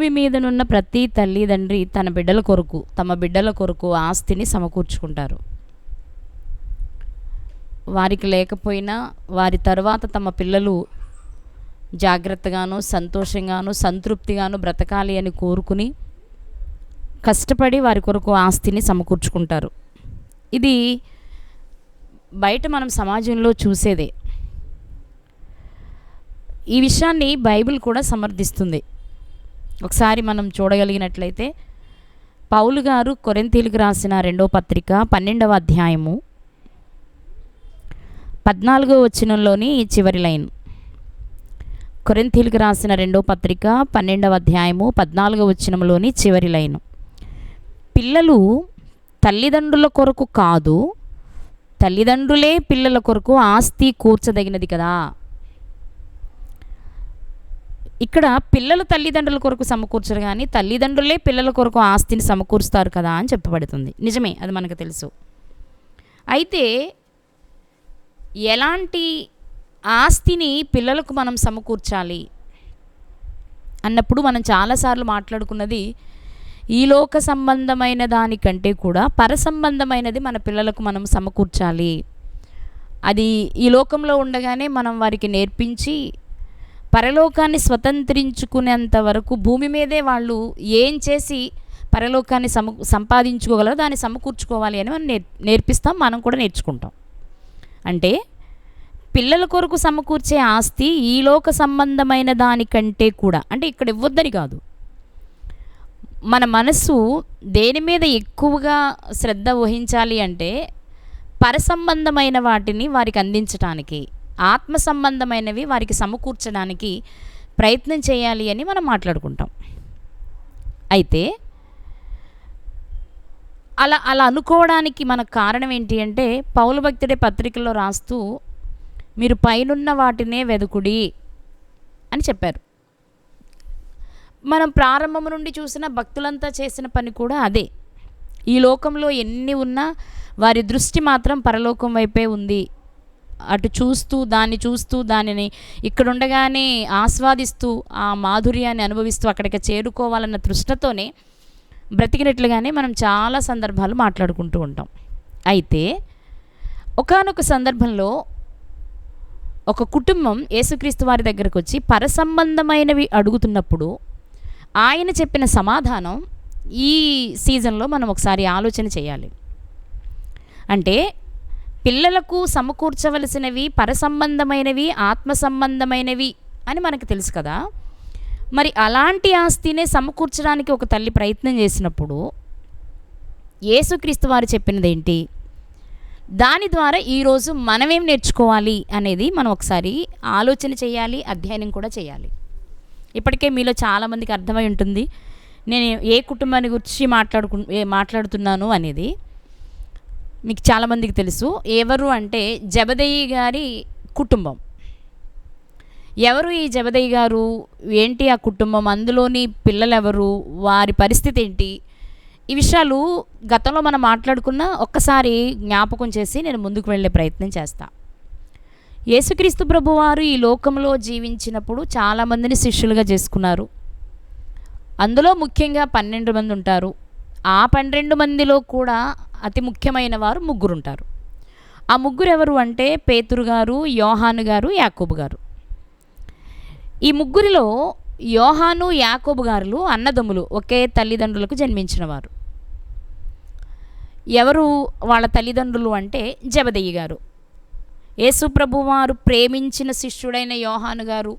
భూమి మీదనున్న ప్రతి తల్లిదండ్రి తమ బిడ్డల కొరకు ఆస్తిని సమకూర్చుకుంటారు. వారికి లేకపోయినా వారి తర్వాత తమ పిల్లలు జాగ్రత్తగాను, సంతోషంగాను, సంతృప్తిగాను బ్రతకాలి అని కోరుకుని కష్టపడి వారి కొరకు ఆస్తిని సమకూర్చుకుంటారు. ఇది బయట మనం సమాజంలో చూసేదే. ఈ విషయాన్ని బైబిల్ కూడా సమర్థిస్తుంది. ఒకసారి మనం చూడగలిగినట్లయితే పౌలు గారు కొరింథీయులకు రాసిన 2వ పత్రిక 12వ అధ్యాయము 14వ వచనంలోని చివరి లైన్. కొరింథీయులకు రాసిన 2వ పత్రిక 12వ అధ్యాయము 14వ వచనంలోని చివరి లైన్. పిల్లలు తల్లిదండ్రుల కొరకు కాదు, తల్లిదండ్రులే పిల్లల కొరకు ఆస్తి కూర్చదగినది కదా. ఇక్కడ పిల్లలు తల్లిదండ్రుల కొరకు సమకూర్చరు, కానీ తల్లిదండ్రులే పిల్లల కొరకు ఆస్తిని సమకూరుస్తారు కదా అని చెప్పబడుతుంది. నిజమే, అది మనకు తెలుసు. అయితే ఎలాంటి ఆస్తిని పిల్లలకు మనం సమకూర్చాలి అన్నప్పుడు మనం చాలాసార్లు మాట్లాడుకున్నది ఈ లోక సంబంధమైన దానికంటే కూడా పరసంబంధమైనది మన పిల్లలకు మనం సమకూర్చాలి. అది ఈ లోకంలో ఉండగానే మనం వారికి నేర్పించి పరలోకాన్ని స్వతంత్రించుకునేంత వరకు భూమి మీదే వాళ్ళు ఏం చేసి పరలోకాన్ని సంపాదించుకోగలరో దాన్ని సమకూర్చుకోవాలి అని మనం నేర్పిస్తాం, మనం కూడా నేర్చుకుంటాం. అంటే పిల్లల కొరకు సమకూర్చే ఆస్తి ఈ లోక సంబంధమైన దానికంటే కూడా, అంటే ఇక్కడ ఇవ్వద్దని కాదు, మన మనసు దేని మీద ఎక్కువగా శ్రద్ధ వహించాలి అంటే పరసంబంధమైన వాటిని వారికి అందించడానికి, ఆత్మ సంబంధమైనవి వారికి సమకూర్చడానికి ప్రయత్నం చేయాలి అని మనం మాట్లాడుకుంటాం. అయితే అలా అనుకోవడానికి మనకు కారణం ఏంటి అంటే పౌలు భక్తుడే పత్రికల్లో రాస్తూ మీరు పైనున్న వాటినే వెదుకుడి అని చెప్పారు. మనం ప్రారంభం నుండి చూసిన భక్తులంతా చేసిన పని కూడా అదే. ఈ లోకంలో ఎన్ని ఉన్నా వారి దృష్టి మాత్రం పరలోకం వైపే ఉంది. అటు చూస్తూ దానిని ఇక్కడ ఉండగానే ఆస్వాదిస్తూ ఆ మాధుర్యాన్ని అనుభవిస్తూ అక్కడికి చేరుకోవాలన్న తృష్ణతోనే బ్రతికినట్లుగానే మనం చాలా సందర్భాలు మాట్లాడుకుంటూ ఉంటాం. అయితే ఒకానొక సందర్భంలో ఒక కుటుంబం యేసుక్రీస్తు వారి దగ్గరకు వచ్చి పరసంబంధమైనవి అడుగుతున్నప్పుడు ఆయన చెప్పిన సమాధానం ఈ సీజన్లో మనం ఒకసారి ఆలోచన చేయాలి. అంటే పిల్లలకు సమకూర్చవలసినవి పరసంబంధమైనవి, ఆత్మ సంబంధమైనవి అని మనకు తెలుసు కదా. మరి అలాంటి ఆస్తినే సమకూర్చడానికి ఒక తల్లి ప్రయత్నం చేసినప్పుడు యేసుక్రీస్తు వారు చెప్పినది ఏంటి, దాని ద్వారా ఈరోజు మనమేం నేర్చుకోవాలి అనేది మనం ఒకసారి ఆలోచన చేయాలి, అధ్యయనం కూడా చేయాలి. ఇప్పటికే మీలో చాలామందికి అర్థమై ఉంటుంది నేను ఏ కుటుంబాన్ని గురించి మాట్లాడుతున్నాను అనేది. మీకు చాలామందికి తెలుసు. ఎవరు అంటే జబదయి గారి కుటుంబం. ఎవరు ఈ జబదయి గారు, ఏంటి ఆ కుటుంబం, అందులోని పిల్లలు ఎవరు, వారి పరిస్థితి ఏంటి, ఈ విషయాలు గతంలో మనం మాట్లాడుకున్న ఒక్కసారి జ్ఞాపకం చేసి నేను ముందుకు వెళ్ళే ప్రయత్నం చేస్తా. యేసుక్రీస్తు ప్రభువారు ఈ లోకంలో జీవించినప్పుడు చాలామందిని శిష్యులుగా చేసుకున్నారు. అందులో ముఖ్యంగా 12 మంది ఉంటారు. ఆ 12 మందిలో కూడా అతి ముఖ్యమైన వారు 3 ఉంటారు. ఆ 3 ఎవరు అంటే పేతురు గారు, యోహాను గారు, యాకోబు గారు. ఈ 3లో యోహాను, యాకోబు గారు అన్నదమ్ములు, ఒకే తల్లిదండ్రులకు జన్మించిన వారు. ఎవరు వాళ్ళ తల్లిదండ్రులు అంటే జబదయి గారు, యేసు ప్రభువారు ప్రేమించిన శిష్యుడైన యోహాను గారు,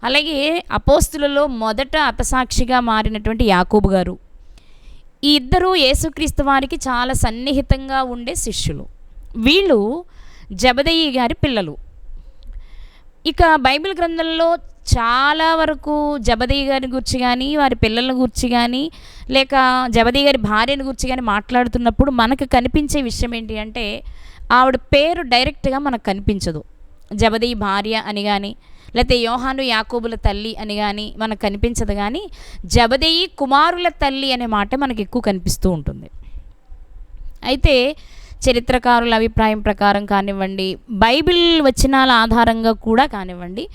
అలాగే అపోస్తులలో మొదట హతసాక్షిగా మారినటువంటి యాకోబు గారు. ఈ ఇద్దరు యేసుక్రీస్తు వారికి చాలా సన్నిహితంగా ఉండే శిష్యులు. వీళ్ళు జబదయి గారి పిల్లలు. ఇక బైబిల్ గ్రంథంలో చాలా వరకు జబదయి గారి గురించి కానీ, వారి పిల్లల గురించి కానీ, లేక జబదయి గారి భార్యను గురించి కానీ మాట్లాడుతున్నప్పుడు మనకు కనిపించే విషయం ఏంటి అంటే ఆవిడ పేరు డైరెక్ట్గా మనకు కనిపించదు. జబదయి భార్య అని కానీ, లేకపోతే యోహాను యాకోబుల తల్లి అని కానీ మనకు కనిపించదు. కానీ జబదయి కుమారుల తల్లి అనే మాట మనకు ఎక్కువ కనిపిస్తూ ఉంటుంది. అయితే చరిత్రకారుల అభిప్రాయం ప్రకారం కానివ్వండి, బైబిల్ వచనాల ఆధారంగా కూడా కానివ్వండి,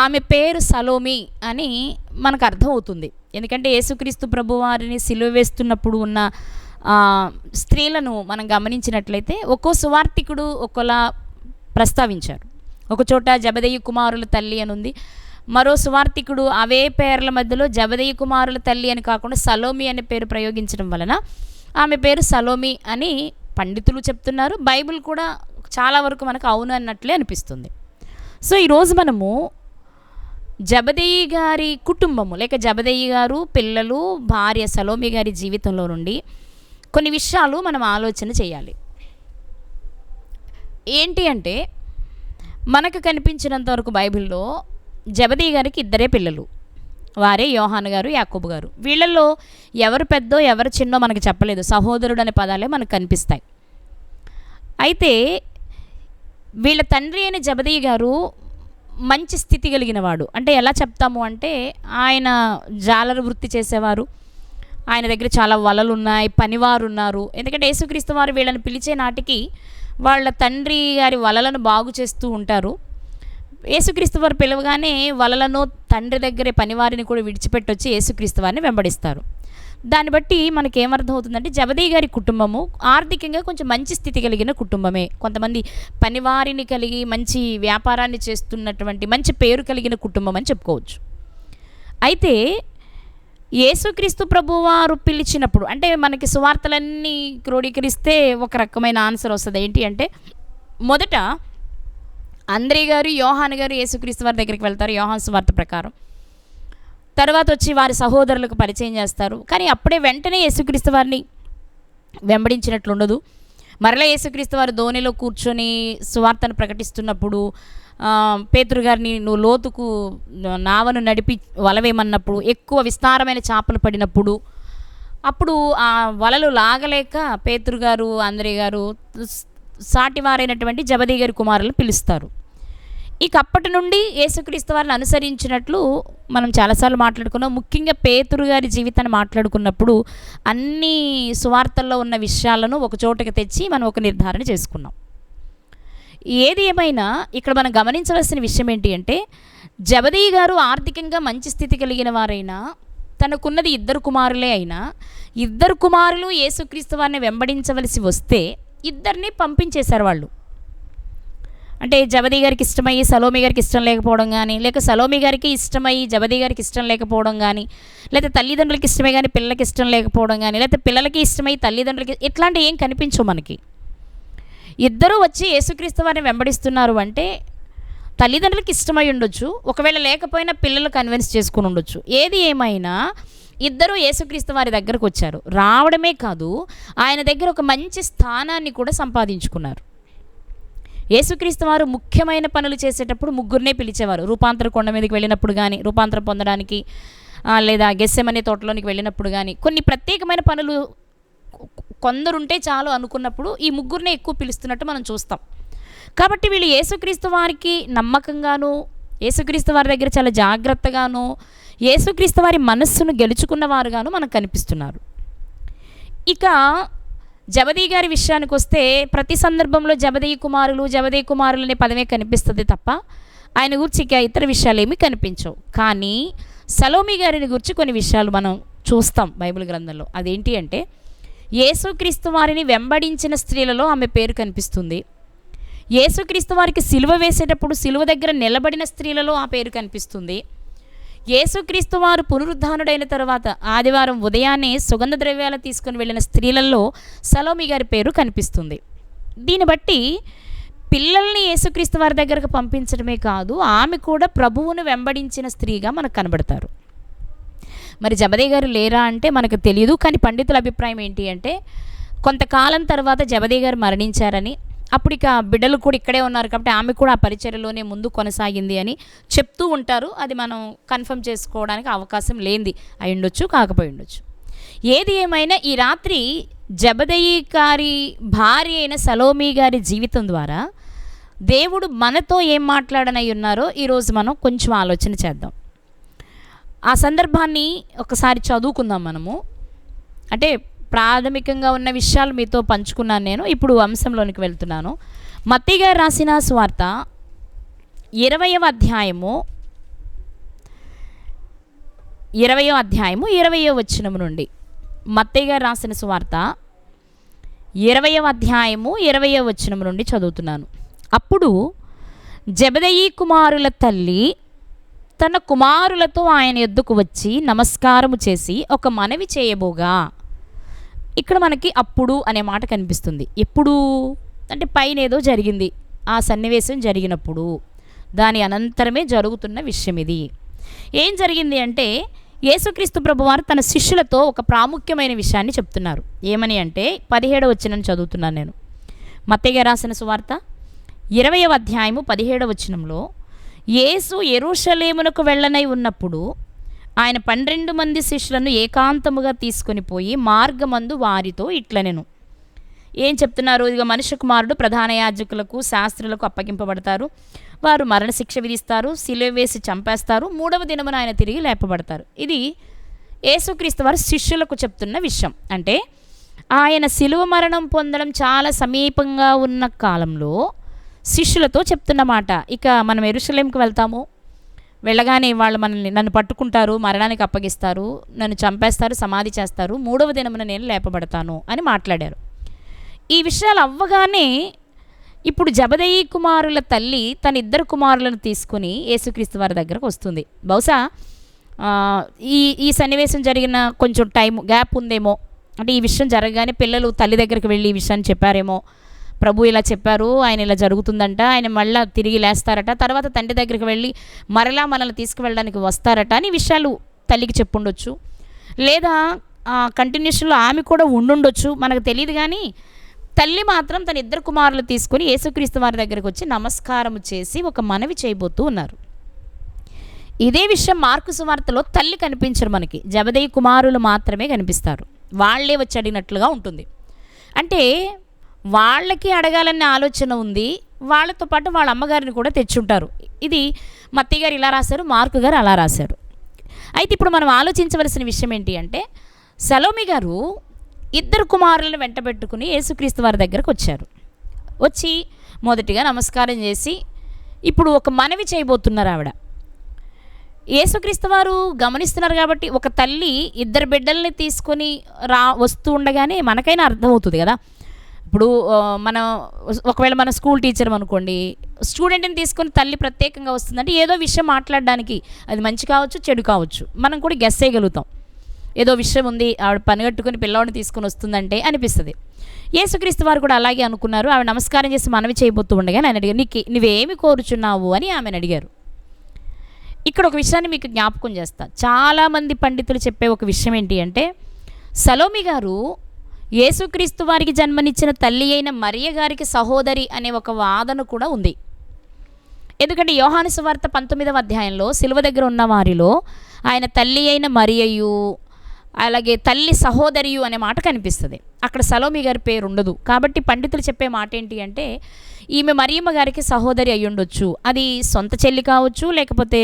ఆమె పేరు సలోమి అని మనకు అర్థమవుతుంది. ఎందుకంటే యేసుక్రీస్తు ప్రభువారిని సిలువ వేస్తున్నప్పుడు ఉన్న స్త్రీలను మనం గమనించినట్లయితే ఒక్కో సువార్తికుడు ఒక్కోలా ప్రస్తావించారు. ఒకచోట జబదయి కుమారుల తల్లి అని ఉంది, మరో సువార్తికుడు అవే పేర్ల మధ్యలో జబదయి కుమారుల తల్లి అని కాకుండా సలోమి అనే పేరు ప్రయోగించడం వలన ఆమె పేరు సలోమి అని పండితులు చెప్తున్నారు. బైబిల్ కూడా చాలా వరకు మనకు అవును అన్నట్లే అనిపిస్తుంది. సో ఈరోజు మనము జబదయి గారి కుటుంబము లేక జబదయి గారు, పిల్లలు, భార్య సలోమి గారి జీవితంలో నుండి కొన్ని విషయాలు మనం ఆలోచన చేయాలి. ఏంటి అంటే, మనకు కనిపించినంత వరకు బైబిల్లో జబదయి గారికి ఇద్దరే పిల్లలు. వారే యోహాను గారు, యాకోబు గారు. వీళ్ళల్లో ఎవరు పెద్దో ఎవరు చిన్నో మనకు చెప్పలేదు. సహోదరుడు అనే పదాలే మనకు కనిపిస్తాయి. అయితే వీళ్ళ తండ్రి అయిన జబదయి గారు మంచి స్థితి కలిగిన వాడు. అంటే ఎలా చెప్తాము అంటే, ఆయన జాలర వృత్తి చేసేవారు, ఆయన దగ్గర చాలా వలలు ఉన్నాయి, పనివారు ఉన్నారు. ఎందుకంటే యేసుక్రీస్తు వారు వీళ్ళని పిలిచే నాటికి వాళ్ళ తండ్రి గారి వలలను బాగు చేస్తూ ఉంటారు. యేసుక్రీస్తు వారు పిలవగానే వలలను తండ్రి దగ్గరే పనివారిని కూడా విడిచిపెట్టొచ్చి యేసుక్రీస్తు వారిని వెంబడిస్తారు. దాన్ని బట్టి మనకేమర్థం అవుతుందంటే, జబదయి గారి కుటుంబము ఆర్థికంగా కొంచెం మంచి స్థితి కలిగిన కుటుంబమే. కొంతమంది పనివారిని కలిగి మంచి వ్యాపారాన్ని చేస్తున్నటువంటి మంచి పేరు కలిగిన కుటుంబం అని చెప్పుకోవచ్చు. అయితే యేసుక్రీస్తు ప్రభువారు పిలిచినప్పుడు, అంటే మనకి సువార్తలన్నీ క్రోడీకరిస్తే ఒక రకమైన ఆన్సర్ వస్తుంది. ఏంటి అంటే, మొదట అంద్రే గారు, యోహాను గారు యేసుక్రీస్తు వారి దగ్గరికి వెళ్తారు యోహాను సువార్త ప్రకారం. తర్వాత వచ్చి వారి సహోదరులకు పరిచయం చేస్తారు. కానీ అప్పుడే వెంటనే యేసుక్రీస్తు వారిని వెంబడించినట్లుండదు. మరలా యేసుక్రీస్తు వారు ధోనిలో కూర్చొని సువార్తను ప్రకటిస్తున్నప్పుడు పేతురు గారిని నువ్వు లోతుకు నావను నడిపి వలవేమన్నప్పుడు, ఎక్కువ విస్తారమైన చేపలు పడినప్పుడు, అప్పుడు ఆ వలలు లాగలేక పేతురు గారు, అంద్రే గారు సాటివారైనటువంటి జబదయి గారి కుమారులను పిలుస్తారు. ఇక అప్పటి నుండి యేసుక్రీస్తు వారిని అనుసరించినట్లు మనం చాలాసార్లు మాట్లాడుకున్నాం. ముఖ్యంగా పేతురు గారి జీవితాన్ని మాట్లాడుకున్నప్పుడు అన్ని సువార్తల్లో ఉన్న విషయాలను ఒక చోటకి తెచ్చి మనం ఒక నిర్ధారణ చేసుకున్నాం. ఏది ఏమైనా ఇక్కడ మనం గమనించవలసిన విషయం ఏంటి అంటే, జబదయి గారు ఆర్థికంగా మంచి స్థితి కలిగిన వారైనా, తనకున్నది ఇద్దరు కుమారులే అయినా, ఇద్దరు కుమారులు యేసుక్రీస్తు వారిని వెంబడించవలసి వస్తే ఇద్దరిని పంపించేశారు వాళ్ళు. అంటే జబదయి గారికి ఇష్టమయ్యి సలోమి గారికి ఇష్టం లేకపోవడం కానీ, లేక సలోమి గారికి ఇష్టమయ్యి జబదయి గారికి ఇష్టం లేకపోవడం కానీ, లేకపోతే తల్లిదండ్రులకి ఇష్టమే కానీ పిల్లలకి ఇష్టం లేకపోవడం కానీ, లేకపోతే పిల్లలకి ఇష్టమై తల్లిదండ్రులకి, ఇట్లాంటివి ఏం కనిపించవు మనకి. ఇద్దరూ వచ్చి యేసుక్రీస్తు వారిని వెంబడిస్తున్నారు అంటే తల్లిదండ్రులకి ఇష్టమై ఉండొచ్చు, ఒకవేళ లేకపోయినా పిల్లలు కన్విన్స్ చేసుకుని ఉండొచ్చు. ఏది ఏమైనా ఇద్దరూ యేసుక్రీస్తు వారి దగ్గరకు వచ్చారు. రావడమే కాదు, ఆయన దగ్గర ఒక మంచి స్థానాన్ని కూడా సంపాదించుకున్నారు. యేసుక్రీస్తు వారు ముఖ్యమైన పనులు చేసేటప్పుడు ముగ్గురినే పిలిచేవారు. రూపాంతర కొండ మీదకి వెళ్ళినప్పుడు కానీ, రూపాంతరం పొందడానికి, లేదా గెస్సెమనే తోటలోనికి వెళ్ళినప్పుడు కానీ, కొన్ని ప్రత్యేకమైన పనులు కొందరుంటే చాలు అనుకున్నప్పుడు ఈ ముగ్గురినే ఎక్కువ పిలుస్తున్నట్టు మనం చూస్తాం. కాబట్టి వీళ్ళు యేసుక్రీస్తు వారికి నమ్మకంగాను, యేసుక్రీస్తు వారి దగ్గర చాలా జాగ్రత్తగాను, యేసుక్రీస్తు వారి మనస్సును గెలుచుకున్న వారుగాను మనకు కనిపిస్తున్నారు. ఇక జబదయి గారి విషయానికి వస్తే ప్రతి సందర్భంలో జబదయి కుమారులు అనే పదమే కనిపిస్తుంది తప్ప ఆయన గురించి ఇక ఇతర విషయాలు ఏమీ కనిపించవు. కానీ సలోమి గారిని గురించి కొన్ని విషయాలు మనం చూస్తాం బైబిల్ గ్రంథంలో. అదేంటి అంటే, యేసుక్రీస్తు వారిని వెంబడించిన స్త్రీలలో ఆమె పేరు కనిపిస్తుంది. యేసుక్రీస్తు వారికి సిలువ వేసేటప్పుడు సిలువ దగ్గర నిలబడిన స్త్రీలలో ఆ పేరు కనిపిస్తుంది. యేసుక్రీస్తు వారు పునరుద్ధానుడైన తర్వాత ఆదివారం ఉదయాన్నే సుగంధ ద్రవ్యాలు తీసుకుని వెళ్ళిన స్త్రీలలో సలోమి గారి పేరు కనిపిస్తుంది. దీన్ని బట్టి పిల్లల్ని యేసుక్రీస్తు వారి దగ్గరకు పంపించడమే కాదు, ఆమె కూడా ప్రభువును వెంబడించిన స్త్రీగా మనకు కనబడతారు. మరి జబదయి గారు లేరా అంటే మనకు తెలియదు. కానీ పండితుల అభిప్రాయం ఏంటి అంటే, కొంతకాలం తర్వాత జబదయి గారు మరణించారని, అప్పుడు ఇక బిడ్డలు కూడా ఇక్కడే ఉన్నారు కాబట్టి ఆమె కూడా ఆ పరిచర్యలోనే ముందు కొనసాగింది అని చెప్తూ ఉంటారు. అది మనం కన్ఫర్మ్ చేసుకోవడానికి అవకాశం లేనిది అయి ఉండొచ్చు, కాకపోయి ఉండొచ్చు. ఏది ఏమైనా ఈ రాత్రి జబదయి గారి భార్య అయిన సలోమి గారి జీవితం ద్వారా దేవుడు మనతో ఏం మాట్లాడనై ఉన్నారో ఈరోజు మనం కొంచెం ఆలోచన చేద్దాం. ఆ సందర్భాన్ని ఒకసారి చదువుకుందాం మనము. అంటే ప్రాథమికంగా ఉన్న విషయాలు మీతో పంచుకున్నాను నేను. ఇప్పుడు అంశంలోనికి వెళ్తున్నాను. మత్తయి గారు రాసిన సువార్త 20వ అధ్యాయము 20వ అధ్యాయము 20వ వచనం నుండి. మత్తయి గారు రాసిన సువార్త 20వ అధ్యాయము 20వ వచనం నుండి చదువుతున్నాను. అప్పుడు జెబెదయి కుమారుల తల్లి తన కుమారులతో ఆయన యొద్దకు వచ్చి నమస్కారము చేసి ఒక మనవి చేయబోగా. ఇక్కడ మనకి అప్పుడు అనే మాట కనిపిస్తుంది. ఎప్పుడు అంటే పైన ఏదో జరిగింది, ఆ సన్నివేశం జరిగినప్పుడు, దాని అనంతరమే జరుగుతున్న విషయం ఇది. ఏం జరిగింది అంటే యేసుక్రీస్తు ప్రభువారు తన శిష్యులతో ఒక ప్రాముఖ్యమైన విషయాన్ని చెప్తున్నారు. ఏమని అంటే 17వ వచనం చదువుతున్నాను నేను. మత్తయి గారు రాసిన సువార్త 20వ అధ్యాయము 17వ వచనంలో, యేసు యెరూషలేమునకు వెళ్ళనై ఉన్నప్పుడు ఆయన 12 మంది శిష్యులను ఏకాంతముగా తీసుకొని పోయి మార్గమందు వారితో ఇట్లనెను. ఏం చెప్తున్నారు? ఇదిగో మనుష్య కుమారుడు ప్రధాన యాజకులకు శాస్త్రులకు అప్పగింపబడతారు, వారు మరణశిక్ష విధిస్తారు, సిలువ వేసి చంపేస్తారు, 3వ దినమున ఆయన తిరిగి లేపబడతారు. ఇది యేసుక్రీస్తు వారు శిష్యులకు చెప్తున్న విషయం. అంటే ఆయన సిలువ మరణం పొందడం చాలా సమీపంగా ఉన్న కాలంలో శిష్యులతో చెప్తున్న మాట. ఇక మనం యెరూషలేంకి వెళ్తాము, వెళ్ళగానే వాళ్ళు నన్ను పట్టుకుంటారు, మరణానికి అప్పగిస్తారు, నన్ను చంపేస్తారు, సమాధి చేస్తారు, 3వ దినమున నేను లేపబడతాను అని మాట్లాడారు. ఈ విషయాలు అవ్వగానే ఇప్పుడు జెబెదయి కుమారుల తల్లి తన 2 కుమారులను తీసుకుని యేసుక్రీస్తు వారి దగ్గరకు వస్తుంది. బహుశా ఈ సన్నివేశం జరిగిన కొంచెం టైం గ్యాప్ ఉందేమో. అంటే ఈ విషయం జరగగానే పిల్లలు తల్లి దగ్గరికి వెళ్ళి ఈ విషయాన్ని చెప్పారేమో. ప్రభు ఇలా చెప్పారు, ఆయన ఇలా జరుగుతుందంట, ఆయన మళ్ళీ తిరిగి లేస్తారట, తర్వాత తండ్రి దగ్గరికి వెళ్ళి మరలా మనల్ని తీసుకువెళ్ళడానికి వస్తారట అని విషయాలు తల్లికి చెప్పుండొచ్చు. లేదా కంటిన్యూషన్లో ఆమె కూడా ఉండుండొచ్చు, మనకు తెలియదు. కానీ తల్లి మాత్రం తన 2 కుమారులు తీసుకొని యేసుక్రీస్తు వారి దగ్గరికి వచ్చి నమస్కారం చేసి ఒక మనవి చేయబోతూ ఉన్నారు. ఇదే విషయం మార్కు సువార్తలో తల్లి కనిపించరు మనకి, జెబెదయి కుమారులు మాత్రమే కనిపిస్తారు. వాళ్ళే వచ్చి అడిగినట్లుగా ఉంటుంది. అంటే వాళ్ళకి అడగాలనే ఆలోచన ఉంది, వాళ్ళతో పాటు వాళ్ళ అమ్మగారిని కూడా తెచ్చుంటారు. ఇది మత్తయి గారు ఇలా రాశారు, మార్కు గారు అలా రాశారు. అయితే ఇప్పుడు మనం ఆలోచించవలసిన విషయం ఏంటి అంటే, సలోమి గారు 2 కుమారులను వెంటబెట్టుకుని యేసుక్రీస్తు వారి దగ్గరకు వచ్చారు. వచ్చి మొదటిగా నమస్కారం చేసి ఇప్పుడు ఒక మనవి చేయబోతున్నారు ఆవిడ. యేసుక్రీస్తు వారు గమనిస్తున్నారు కాబట్టి ఒక తల్లి 2 బిడ్డల్ని తీసుకొని వస్తూ ఉండగానే మనకైనా అర్థమవుతుంది కదా. ఇప్పుడు ఒకవేళ మన స్కూల్ టీచర్ అనుకోండి, స్టూడెంట్ని తీసుకొని తల్లి ప్రత్యేకంగా వస్తుందంటే ఏదో విషయం మాట్లాడడానికి, అది మంచి కావచ్చు చెడు కావచ్చు, మనం కూడా గెస్ చేయగలుగుతాం. ఏదో విషయం ఉంది, ఆవిడ పనిగట్టుకుని పిల్లవాడిని తీసుకొని వస్తుందంటే అనిపిస్తుంది. యేసుక్రీస్తు వారు కూడా అలాగే అనుకున్నారు. ఆవిడ నమస్కారం చేసి మనవి చేయబోతూ ఉండగా ఆయన అడిగారు, నువ్వేమి కోరుచున్నావు అని ఆమెను అడిగారు. ఇక్కడ ఒక విషయాన్ని మీకు జ్ఞాపకం చేస్తా. చాలామంది పండితులు చెప్పే ఒక విషయం ఏంటి అంటే, సలోమి గారు యేసుక్రీస్తు వారికి జన్మనిచ్చిన తల్లి అయిన మరియ గారికి సహోదరి అనే ఒక వాదన కూడా ఉంది. ఎందుకంటే యోహాను సువార్త 19వ అధ్యాయంలో సిలువ దగ్గర ఉన్న వారిలో ఆయన తల్లి అయిన మరియయు అలాగే తల్లి సహోదరియు అనే మాట కనిపిస్తుంది. అక్కడ సలోమి గారి పేరు ఉండదు. కాబట్టి పండితులు చెప్పే మాట ఏంటి అంటే, ఈమె మరియమ్మ గారికి సహోదరి అయి ఉండొచ్చు. అది సొంత చెల్లి కావచ్చు, లేకపోతే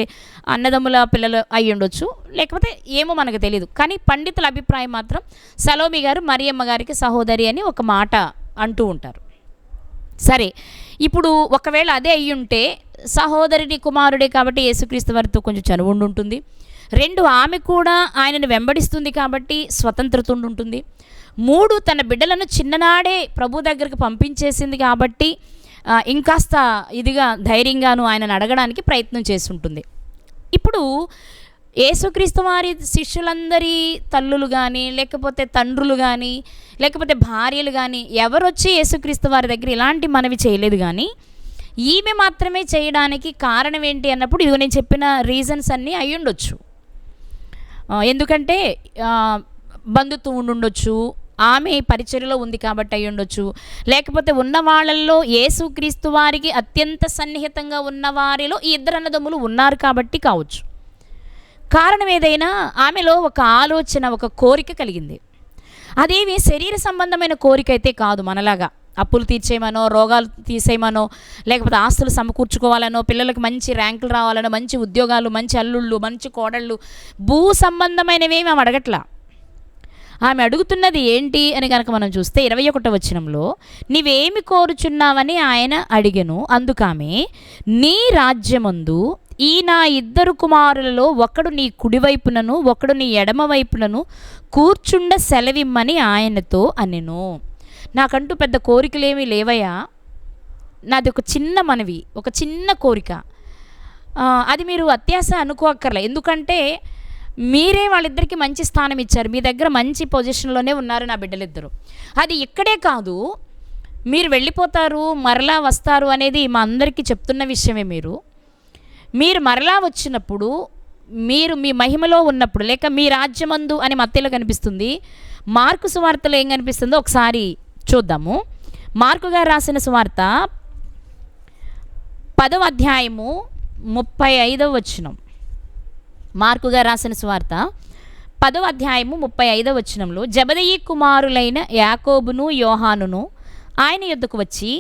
అన్నదమ్ముల పిల్లలు అయి ఉండొచ్చు, లేకపోతే ఏమో మనకు తెలియదు. కానీ పండితుల అభిప్రాయం మాత్రం సలోమి గారు మరియమ్మ గారికి సహోదరి అని ఒక మాట అంటూ ఉంటారు. సరే, ఇప్పుడు ఒకవేళ అదే అయ్యి ఉంటే సహోదరిని కుమారుడే కాబట్టి యేసుక్రీస్తు వారితో కొంచెం చనువు ఉంటుంది. 2 ఆమె కూడా ఆయనను వెంబడిస్తుంది కాబట్టి స్వతంత్రత ఉంటుంది. 3 తన బిడ్డలను చిన్ననాడే ప్రభు దగ్గరకు పంపించేసింది కాబట్టి ఇంకాస్త ఇదిగా ధైర్యంగాను ఆయనను అడగడానికి ప్రయత్నం చేస్తుంటుంది. ఇప్పుడు యేసుక్రీస్తు వారి శిష్యులందరి తల్లులు కానీ, లేకపోతే తండ్రులు కానీ, లేకపోతే భార్యలు కానీ ఎవరు వచ్చి యేసుక్రీస్తు వారి దగ్గర ఇలాంటి మనవి చేయలేదు. కానీ ఈమె మాత్రమే చేయడానికి కారణం ఏంటి అన్నప్పుడు ఇదిగో నేను చెప్పిన రీజన్స్ అన్నీ అయి ఉండొచ్చు. ఎందుకంటే బంధుత్వం ఉండొచ్చు, ఆమె పరిచర్యలో ఉంది కాబట్టి అయి ఉండొచ్చు, లేకపోతే ఉన్న వాళ్ళల్లో యేసుక్రీస్తు వారికి అత్యంత సన్నిహితంగా ఉన్న వారిలో ఈ 2 అన్నదమ్ములు ఉన్నారు కాబట్టి కావచ్చు. కారణం ఏదైనా ఆమెలో ఒక ఆలోచన, ఒక కోరిక కలిగింది. అదేవి శరీర సంబంధమైన కోరిక అయితే కాదు. మనలాగా అప్పులు తీర్చేయమనో, రోగాలు తీసేయమనో, లేకపోతే ఆస్తులు సమకూర్చుకోవాలనో, పిల్లలకు మంచి ర్యాంకులు రావాలనో, మంచి ఉద్యోగాలు, మంచి అల్లుళ్ళు, మంచి కోడళ్ళు, భూ సంబంధమైనవేమి ఆమె అడగట్లా. ఆమె అడుగుతున్నది ఏంటి అని కనుక మనం చూస్తే 21వ వచనంలో, నీవేమి కోరుచున్నావని ఆయన అడిగెను. అందుకామె, నీ రాజ్యమందు ఈ నా ఇద్దరు కుమారులలో ఒకడు నీ కుడివైపునను ఒకడు నీ ఎడమ వైపునను కూర్చుండ సెలవిమ్మని ఆయనతో అనెను. నాకంటూ పెద్ద కోరికలేమీ లేవయ్యా, నాది ఒక చిన్న మనవి, ఒక చిన్న కోరిక. అది మీరు అత్యాశ అనుకోక్కర్లే, ఎందుకంటే మీరే వాళ్ళిద్దరికి మంచి స్థానం ఇచ్చారు, మీ దగ్గర మంచి పొజిషన్లోనే ఉన్నారు నా బిడ్డలిద్దరు. అది ఇక్కడే కాదు, మీరు వెళ్ళిపోతారు మరలా వస్తారు అనేది మా అందరికీ చెప్తున్న విషయమే. మీరు మరలా వచ్చినప్పుడు, మీరు మీ మహిమలో ఉన్నప్పుడు, లేక మీ రాజ్యమందు అని మత్తయిలో కనిపిస్తుంది, మార్కు సువార్తలో ఏం కనిపిస్తుందో ఒకసారి చూద్దాము. మార్కు గారు రాసిన సువార్త 10వ అధ్యాయము 35వ వచనం. మార్కు గారు రాసిన సువార్త 10వ అధ్యాయము 35వ వచనంలో, జెబెదయి కుమారులైన యాకోబును యోహానును ఆయన యొద్దకు వచ్చి,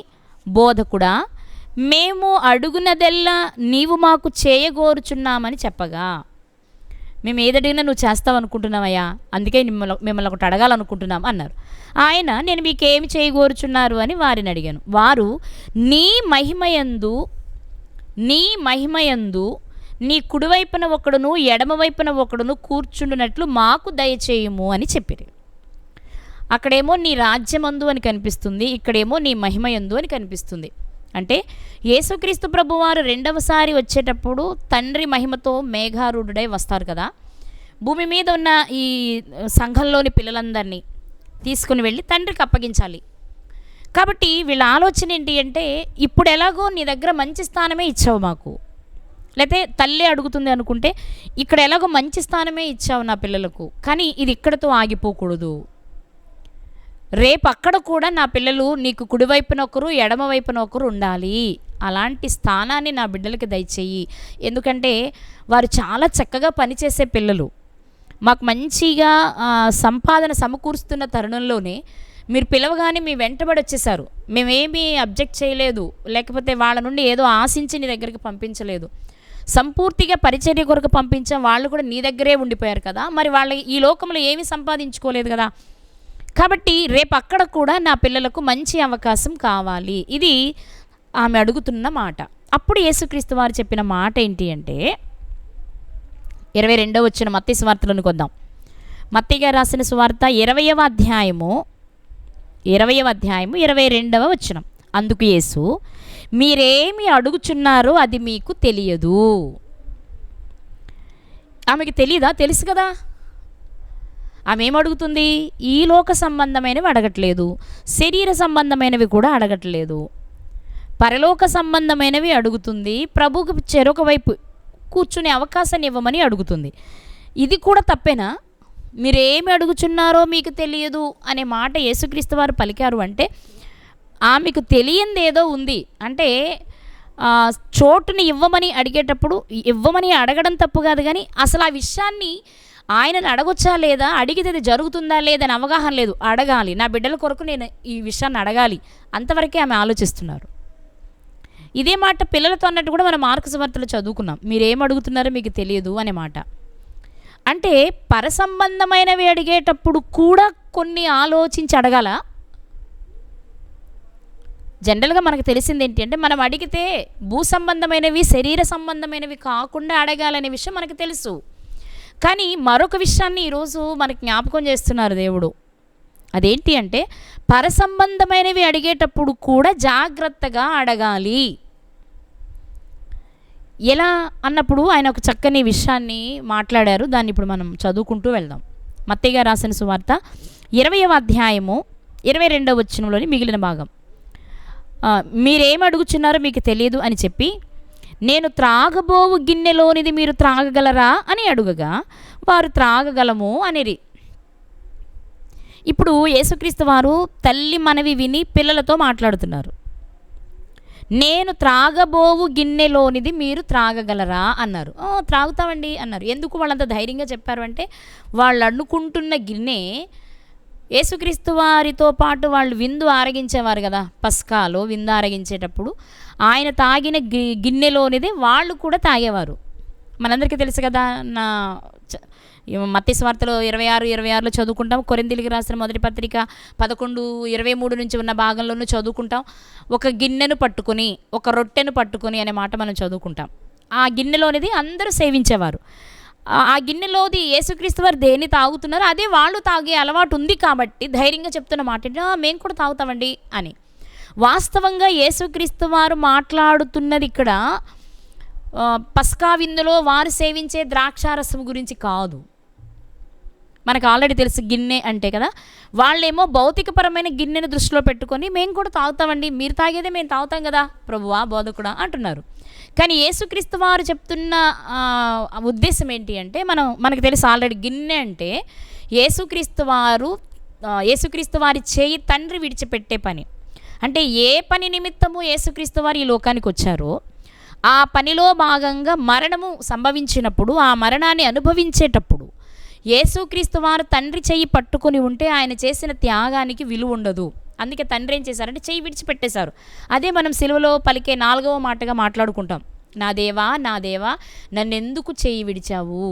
బోధకుడా, మేము అడుగునదెల్లా నీవు మాకు చేయగోరుచున్నామని చెప్పగా, మేము ఏదడిగినా నువ్వు చేస్తావు అనుకుంటున్నావయ్యా, అందుకే మిమ్మల్ని ఒకటి అడగాలనుకుంటున్నాం అన్నారు. ఆయన, నేను మీకేమి చేయగోరుచున్నారు అని వారిని అడిగాను. వారు, నీ మహిమయందు నీ కుడివైపున ఒకడును ఎడమవైపున ఒకడును కూర్చుండునట్లు మాకు దయచేయుము అని చెప్పిరి. అక్కడేమో నీ రాజ్యమందు అని కనిపిస్తుంది, ఇక్కడేమో నీ మహిమయందు అని కనిపిస్తుంది. అంటే యేసుక్రీస్తు ప్రభువారు రెండవసారి వచ్చేటప్పుడు తండ్రి మహిమతో మేఘారూఢుడై వస్తారు కదా, భూమి మీద ఉన్న ఈ సంఘంలోని పిల్లలందరినీ తీసుకుని వెళ్ళి తండ్రికి అప్పగించాలి. కాబట్టి వీళ్ళ ఆలోచన ఏంటి అంటే, ఇప్పుడు ఎలాగో నీ దగ్గర మంచి స్థానమే ఇచ్చావు మాకు, లేకపోతే తల్లి అడుగుతుంది అనుకుంటే ఇక్కడ ఎలాగో మంచి స్థానమే ఇచ్చావు నా పిల్లలకు, కానీ ఇది ఇక్కడతో ఆగిపోకూడదు, రేపు అక్కడ కూడా నా పిల్లలు నీకు కుడివైపున ఒకరు ఎడమవైపున ఒకరు ఉండాలి, అలాంటి స్థానాన్ని నా బిడ్డలకి దయచేయి. ఎందుకంటే వారు చాలా చక్కగా పనిచేసే పిల్లలు, మాకు మంచిగా సంపాదన సమకూరుస్తున్న తరుణంలోనే మీరు పిలవగానే మీ వెంటబడి వచ్చేసారు. మేమేమీ అబ్జెక్ట్ చేయలేదు, లేకపోతే వాళ్ళ నుండి ఏదో ఆశించి నీ దగ్గరికి పంపించలేదు, సంపూర్తిగా పరిచర్య కొరకు పంపించాం. వాళ్ళు కూడా నీ దగ్గరే ఉండిపోయారు కదా, మరి వాళ్ళ ఈ లోకంలో ఏమీ సంపాదించుకోలేదు కదా, కాబట్టి రేపు అక్కడ కూడా నా పిల్లలకు మంచి అవకాశం కావాలి. ఇది ఆమె అడుగుతున్న మాట. అప్పుడు యేసుక్రీస్తు వారు చెప్పిన మాట ఏంటి అంటే, 22వ వచనం మత్తయి సువార్తలోనికి వద్దాం. మత్తయి గారు రాసిన సువార్త 20వ అధ్యాయము 22వ వచనం. అందుకు యేసు, మీరేమి అడుగుచున్నారో అది మీకు తెలియదు. ఆమెకి తెలియదా? తెలుసు కదా. ఆమె ఏమడుగుతుంది? ఈ లోక సంబంధమైనవి అడగట్లేదు, శరీర సంబంధమైనవి కూడా అడగట్లేదు, పరలోక సంబంధమైనవి అడుగుతుంది. ప్రభుకు చెరొక వైపు కూర్చునే అవకాశాన్ని ఇవ్వమని అడుగుతుంది. ఇది కూడా తప్పేనా? మీరేమి అడుగుచున్నారో మీకు తెలియదు అనే మాట యేసుక్రీస్తు వారు పలికారు అంటే ఆమెకు తెలియంది ఏదో ఉంది. అంటే చోటుని ఇవ్వమని అడిగేటప్పుడు ఇవ్వమని అడగడం తప్పు కాదు, కానీ అసలు ఆ విషయాన్ని ఆయనను అడగొచ్చా లేదా, అడిగితే అది జరుగుతుందా లేదని అవగాహన లేదు. అడగాలి, నా బిడ్డల కొరకు నేను ఈ విషయాన్ని అడగాలి, అంతవరకే ఆమె ఆలోచిస్తున్నారు. ఇదే మాట పిల్లలతో అన్నట్టు కూడా మనం మార్కు సువార్తలో చదువుకున్నాం. మీరేం అడుగుతున్నారో మీకు తెలియదు అనే మాట. అంటే పరసంబంధమైనవి అడిగేటప్పుడు కూడా కొన్ని ఆలోచించి అడగాల. జనరల్గా మనకు తెలిసింది ఏంటి అంటే, మనం అడిగితే భూ సంబంధమైనవి శరీర సంబంధమైనవి కాకుండా అడగాలనే విషయం మనకు తెలుసు. కానీ మరొక విషయాన్ని ఈరోజు మనకి జ్ఞాపకం చేస్తున్నారు దేవుడు. అదేంటి అంటే, పరసంబంధమైనవి అడిగేటప్పుడు కూడా జాగ్రత్తగా అడగాలి. ఎలా అన్నప్పుడు ఆయన ఒక చక్కని విషయాన్ని మాట్లాడారు. దాన్ని ఇప్పుడు మనం చదువుకుంటూ వెళ్దాం. మత్తయి గారు రాసిన సువార్త 20వ అధ్యాయము 22వ వచనంలోని మిగిలిన భాగం. మీరేం అడుగుచున్నారో మీకు తెలియదు అని చెప్పి, నేను త్రాగబోవు గిన్నెలోనిది మీరు త్రాగగలరా అని అడుగగా వారు త్రాగగలము అనిరి. ఇప్పుడు యేసుక్రీస్తు వారు తల్లి మనవి విని పిల్లలతో మాట్లాడుతున్నారు. నేను త్రాగబోవు గిన్నెలోనిది మీరు త్రాగగలరా అన్నారు. త్రాగుతామండి అన్నారు. ఎందుకు వాళ్ళంత ధైర్యంగా చెప్పారు అంటే, వాళ్ళు అనుకుంటున్న గిన్నె యేసుక్రీస్తు వారితో పాటు వాళ్ళు విందు ఆరగించేవారు కదా, పస్కాలో విందు ఆరగించేటప్పుడు ఆయన తాగిన గిన్నెలోనిదే వాళ్ళు కూడా తాగేవారు. మనందరికీ తెలుసు కదా. మత్తయి సువార్తలో 26 చదువుకుంటాం. కొరింథీయులకు రాసిన మొదటి పత్రిక 11:23 నుంచి ఉన్న భాగంలోనూ చదువుకుంటాం. ఒక గిన్నెను పట్టుకొని ఒక రొట్టెను పట్టుకొని అనే మాట మనం చదువుకుంటాం. ఆ గిన్నెలోనిది అందరూ సేవించేవారు. ఆ గిన్నెలోది యేసుక్రీస్తు వారు దేన్ని తాగుతున్నారో అదే వాళ్ళు తాగే అలవాటు ఉంది కాబట్టి ధైర్యంగా చెప్తున్న మాట మేము కూడా తాగుతామండి అని. వాస్తవంగా యేసుక్రీస్తు వారు మాట్లాడుతున్నది ఇక్కడ పస్కా విందులో వారు సేవించే ద్రాక్షారసం గురించి కాదు. మనకు ఆల్రెడీ తెలుసు గిన్నె అంటే కదా, వాళ్ళేమో భౌతికపరమైన గిన్నెను దృష్టిలో పెట్టుకొని మేము కూడా తాగుతామండి, మీరు తాగేదే మేము తాగుతాం కదా ప్రభువా బోధకుడా అంటున్నారు. కానీ యేసుక్రీస్తు వారు చెప్తున్న ఉద్దేశం ఏంటి అంటే మనకు తెలుసు ఆల్రెడీ గిన్నె అంటే యేసుక్రీస్తు వారి చేయి తండ్రి విడిచిపెట్టే పని. అంటే ఏ పని నిమిత్తము యేసుక్రీస్తు వారు ఈ లోకానికి వచ్చారో ఆ పనిలో భాగంగా మరణము సంభవించినప్పుడు, ఆ మరణాన్ని అనుభవించేటప్పుడు యేసుక్రీస్తు వారు తండ్రి చెయ్యి పట్టుకొని ఉంటే ఆయన చేసిన త్యాగానికి విలువ ఉండదు. అందుకే తండ్రి ఏం చేశారంటే చెయ్యి విడిచిపెట్టేశారు. అదే మనం సిలువలో పలికే 4వ మాటగా మాట్లాడుకుంటాం, నా దేవా నా దేవా నన్నెందుకు చెయ్యి విడిచావు,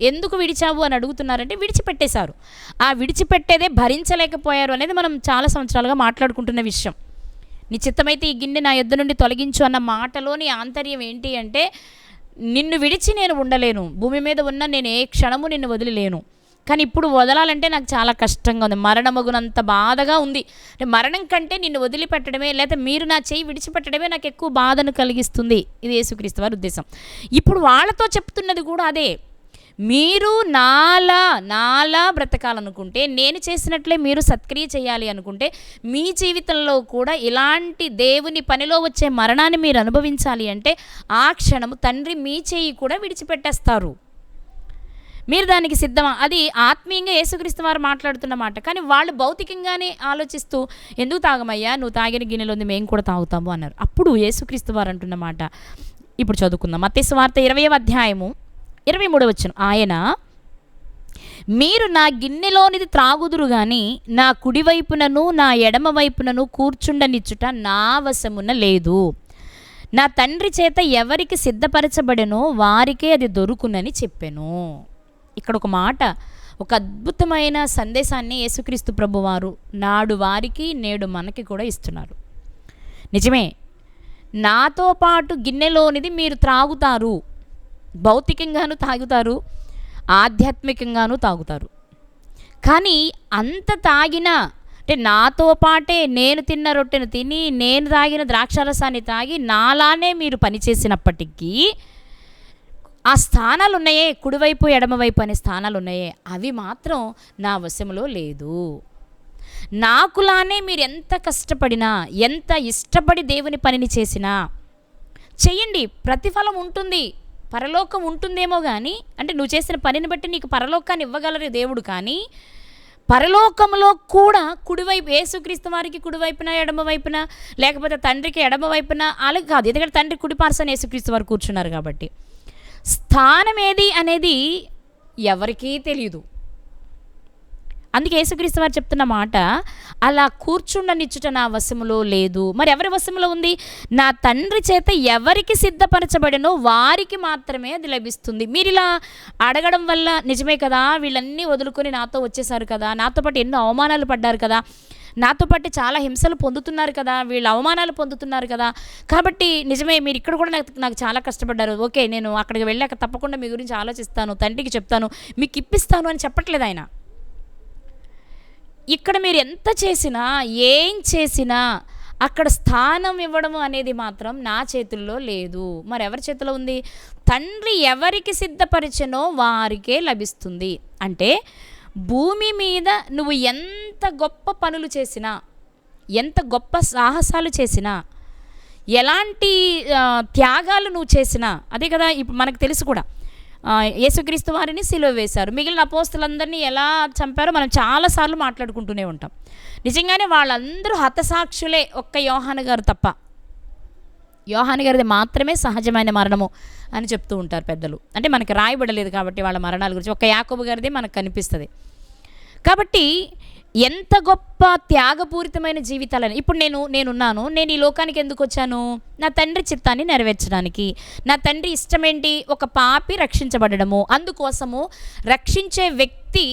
ఎందుకు విడిచావు అని అడుగుతున్నారంటే విడిచిపెట్టేశారు. ఆ విడిచిపెట్టేదే భరించలేకపోయారు అనేది మనం చాలా సంవత్సరాలుగా మాట్లాడుకుంటున్న విషయం. నీ చిత్తమైతే ఈ గిన్నె నా యొద్ద నుండి తొలగించు అన్న మాటలోని ఆంతర్యం ఏంటి అంటే నిన్ను విడిచి నేను ఉండలేను, భూమి మీద ఉన్న నేను ఏ క్షణము నిన్ను వదిలిలేను, కానీ ఇప్పుడు వదలాలంటే నాకు చాలా కష్టంగా ఉంది, మరణమగునంత బాధగా ఉంది. అంటే మరణం కంటే నిన్ను వదిలిపెట్టడమే లేదా మీరు నా చేయి విడిచిపెట్టడమే నాకు ఎక్కువ బాధను కలిగిస్తుంది. ఇది యేసుక్రీస్తు వారి ఉద్దేశం. ఇప్పుడు వాళ్ళతో చెప్తున్నది కూడా అదే, మీరు నాలా బ్రతకాలనుకుంటే, నేను చేసినట్లే మీరు సత్క్రియ చేయాలి అనుకుంటే, మీ జీవితంలో కూడా ఇలాంటి దేవుని పనిలో వచ్చే మరణాన్ని మీరు అనుభవించాలి అంటే ఆ క్షణము తండ్రి మీ చేయి కూడా విడిచిపెట్టేస్తారు. మీరు దానికి సిద్ధమా? అది ఆత్మీయంగా యేసుక్రీస్తు వారు మాట్లాడుతున్న మాట. కానీ వాళ్ళు భౌతికంగానే ఆలోచిస్తూ ఎందుకు తాగమయ్యా, నువ్వు తాగిన గిన్నెలోంది మేము కూడా తాగుతాము అన్నారు. అప్పుడు యేసుక్రీస్తు వారు అంటున్న మాట ఇప్పుడు చదువుకుందాం. మత్తయి సువార్త 20వ అధ్యాయము 23వ వచనం, ఆయన మీరు నా గిన్నెలోనిది త్రాగుదురు గాని నా కుడివైపునను నా ఎడమ వైపునను కూర్చుండనిచ్చుట నా వశమున లేదు, నా తండ్రి చేత ఎవరికి సిద్ధపరచబడెనో వారికే అది దొరుకునని చెప్పెను. ఇక్కడ ఒక మాట, ఒక అద్భుతమైన సందేశాన్ని యేసుక్రీస్తు ప్రభువారు నాడు వారికి నేడు మనకి కూడా ఇస్తున్నారు. నిజమే, నాతో పాటు గిన్నెలోనిది మీరు త్రాగుతారు, భౌతికంగాను తాగుతారు, ఆధ్యాత్మికంగాను తాగుతారు. కానీ అంత తాగినా అంటే నాతో పాటే నేను తిన్న రొట్టెను తిని నేను తాగిన ద్రాక్షారసాన్ని తాగి నాలానే మీరు పనిచేసినప్పటికీ ఆ స్థానాలు ఉన్నాయే, కుడివైపు ఎడమవైపు అనే స్థానాలు ఉన్నాయే, అవి మాత్రం నా వశంలో లేదు. నాకులానే మీరు ఎంత కష్టపడినా ఎంత ఇష్టపడి దేవుని పనిని చేసినా చెయ్యండి, ప్రతిఫలం ఉంటుంది, పరలోకం ఉంటుందేమో. కానీ అంటే నువ్వు చేసిన పనిని బట్టి నీకు పరలోకాన్ని ఇవ్వగలరు దేవుడు. కానీ పరలోకంలో కూడా కుడివైపు యేసుక్రీస్తు వారికి కుడివైపున ఎడమ వైపున లేకపోతే తండ్రికి ఎడమ వైపున అలాగే కాదు, ఎందుకంటే తండ్రి కుడిపార్శ్వన యేసుక్రీస్తు వారు కూర్చున్నారు కాబట్టి స్థానం ఏది అనేది ఎవరికీ తెలియదు. అందుకే యేసుక్రీస్తు వారు చెప్తున్న మాట, అలా కూర్చుండనిచ్చుట నా వశములో లేదు. మరి ఎవరి వశములో ఉంది? నా తండ్రి చేత ఎవరికి సిద్ధపరచబడినో వారికి మాత్రమే అది లభిస్తుంది. మీరు ఇలా అడగడం వల్ల నిజమే కదా, వీళ్ళన్నీ వదులుకొని నాతో వచ్చేసారు కదా, నాతో పాటు ఎన్నో అవమానాలు పడ్డారు కదా, నాతో పాటు చాలా హింసలు పొందుతున్నారు కదా, వీళ్ళు అవమానాలు పొందుతున్నారు కదా, కాబట్టి నిజమే మీరు ఇక్కడ కూడా నాకు చాలా కష్టపడ్డారు, ఓకే నేను అక్కడికి వెళ్ళాక తప్పకుండా మీ గురించి ఆలోచిస్తాను, తండ్రికి చెప్తాను, మీకు ఇప్పిస్తాను అని చెప్పట్లేదు ఆయన. ఇక్కడ మీరు ఎంత చేసినా ఏం చేసినా అక్కడ స్థానం ఇవ్వడము అనేది మాత్రం నా చేతుల్లో లేదు. మరి ఎవరి చేతిలో ఉంది? తండ్రి ఎవరికి సిద్ధపరిచెనో వారికే లభిస్తుంది. అంటే భూమి మీద నువ్వు ఎంత గొప్ప పనులు చేసినా, ఎంత గొప్ప సాహసాలు చేసినా, ఎలాంటి త్యాగాలు నువ్వు చేసినా, అదే కదా ఇప్పుడు మనకు తెలుసు కూడా, యేసుక్రీస్తు వారిని సిలువ వేశారు, మిగిలిన అపోస్తులందరినీ ఎలా చంపారో మనం చాలాసార్లు మాట్లాడుకుంటూనే ఉంటాం. నిజంగానే వాళ్ళందరూ హతసాక్షులే, ఒక్క యోహాను గారు తప్ప. యోహాను గారిది మాత్రమే సహజమైన మరణము అని చెప్తూ ఉంటారు పెద్దలు. అంటే మనకి రాయబడలేదు కాబట్టి వాళ్ళ మరణాల గురించి, ఒక్క యాకోబు గారిదే మనకు కనిపిస్తుంది. కాబట్టి ఎంత గొప్ప త్యాగపూరితమైన జీవితాలని. ఇప్పుడు నేనున్నాను, నేను ఈ లోకానికి ఎందుకు వచ్చాను? నా తండ్రి చిత్తాన్ని నెరవేర్చడానికి. నా తండ్రి ఇష్టం ఏంటి? ఒక పాపి రక్షించబడము. అందుకోసము రక్షించే వ్యక్తి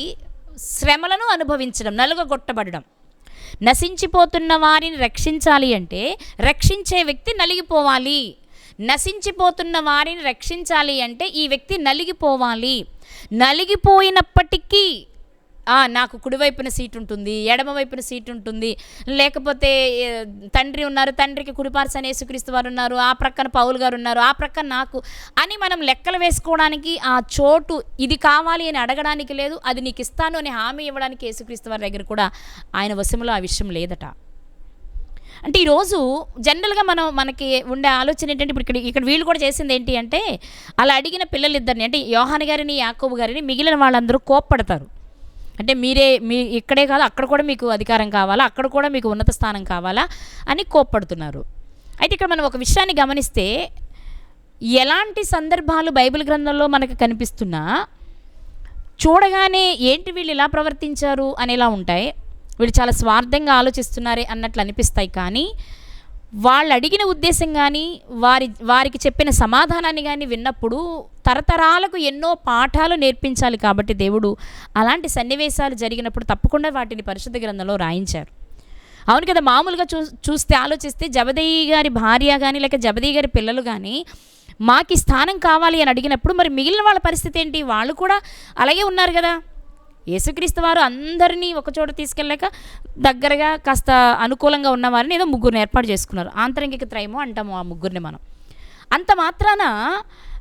శ్రమలను అనుభవించడం, నలుగగొట్టబడడం. నశించిపోతున్న వారిని రక్షించాలి అంటే రక్షించే వ్యక్తి నలిగిపోవాలి. నశించిపోతున్న వారిని రక్షించాలి అంటే ఈ వ్యక్తి నలిగిపోవాలి. నలిగిపోయినప్పటికీ నాకు కుడివైపున సీట్ ఉంటుంది, ఎడమ వైపున సీట్ ఉంటుంది, లేకపోతే తండ్రి ఉన్నారు, తండ్రికి కుడిపార్శ్వన యేసుక్రీస్తు వారు ఉన్నారు, ఆ ప్రక్కన పౌలు గారు ఉన్నారు, ఆ ప్రక్కన నాకు అని మనం లెక్కలు వేసుకోవడానికి ఆ చోటు ఇది కావాలి అని అడగడానికి లేదు. అది నీకు ఇస్తాను అని హామీ ఇవ్వడానికి యేసుక్రీస్తు వారి దగ్గర కూడా ఆయన వశంలో ఆ విషయం లేదట. అంటే ఈరోజు జనరల్గా మనకి ఉండే ఆలోచన ఏంటంటే, ఇప్పుడు ఇక్కడ వీళ్ళు కూడా చేసింది ఏంటి అంటే, అలా అడిగిన పిల్లలిద్దరిని అంటే యోహాను గారిని యాకోబు గారిని మిగిలిన వాళ్ళందరూ కోప్పడతారు. అంటే మీ ఇక్కడే కాదు, అక్కడ కూడా మీకు అధికారం కావాలా, అక్కడ కూడా మీకు ఉన్నత స్థానం కావాలా అని కోప్పడుతున్నారు. అయితే ఇక్కడ మనం ఒక విషయాన్ని గమనిస్తే, ఎలాంటి సందర్భాలు బైబిల్ గ్రంథంలో మనకు కనిపిస్తున్నా చూడగానే ఏంటి వీళ్ళు ఇలా ప్రవర్తించారు అనేలా ఉంటాయి, వీళ్ళు చాలా స్వార్థంగా ఆలోచిస్తున్నారే అన్నట్లు అనిపిస్తాయి. కానీ వాళ్ళు అడిగిన ఉద్దేశం కానీ వారికి చెప్పిన సమాధానాన్ని కానీ విన్నప్పుడు తరతరాలకు ఎన్నో పాఠాలు నేర్పించాలి. కాబట్టి దేవుడు అలాంటి సన్నివేశాలు జరిగినప్పుడు తప్పకుండా వాటిని పరిశుద్ధ గ్రంథంలో రాయించారు. అవును కదా, మామూలుగా చూస్తే ఆలోచిస్తే జబదయి గారి భార్య కానీ లేక జబదయి గారి పిల్లలు కానీ మాకు ఈ స్థానం కావాలి అని అడిగినప్పుడు మరి మిగిలిన వాళ్ళ పరిస్థితి ఏంటి? వాళ్ళు కూడా అలాగే ఉన్నారు కదా. యేసుక్రీస్తు వారు అందరినీ ఒకచోట తీసుకెళ్ళాక దగ్గరగా కాస్త అనుకూలంగా ఉన్నవారిని ఏదో ముగ్గురిని ఏర్పాటు చేసుకున్నారు. ఆంతరంగిక త్రయము అంటాము ఆ ముగ్గురిని మనం. అంత మాత్రాన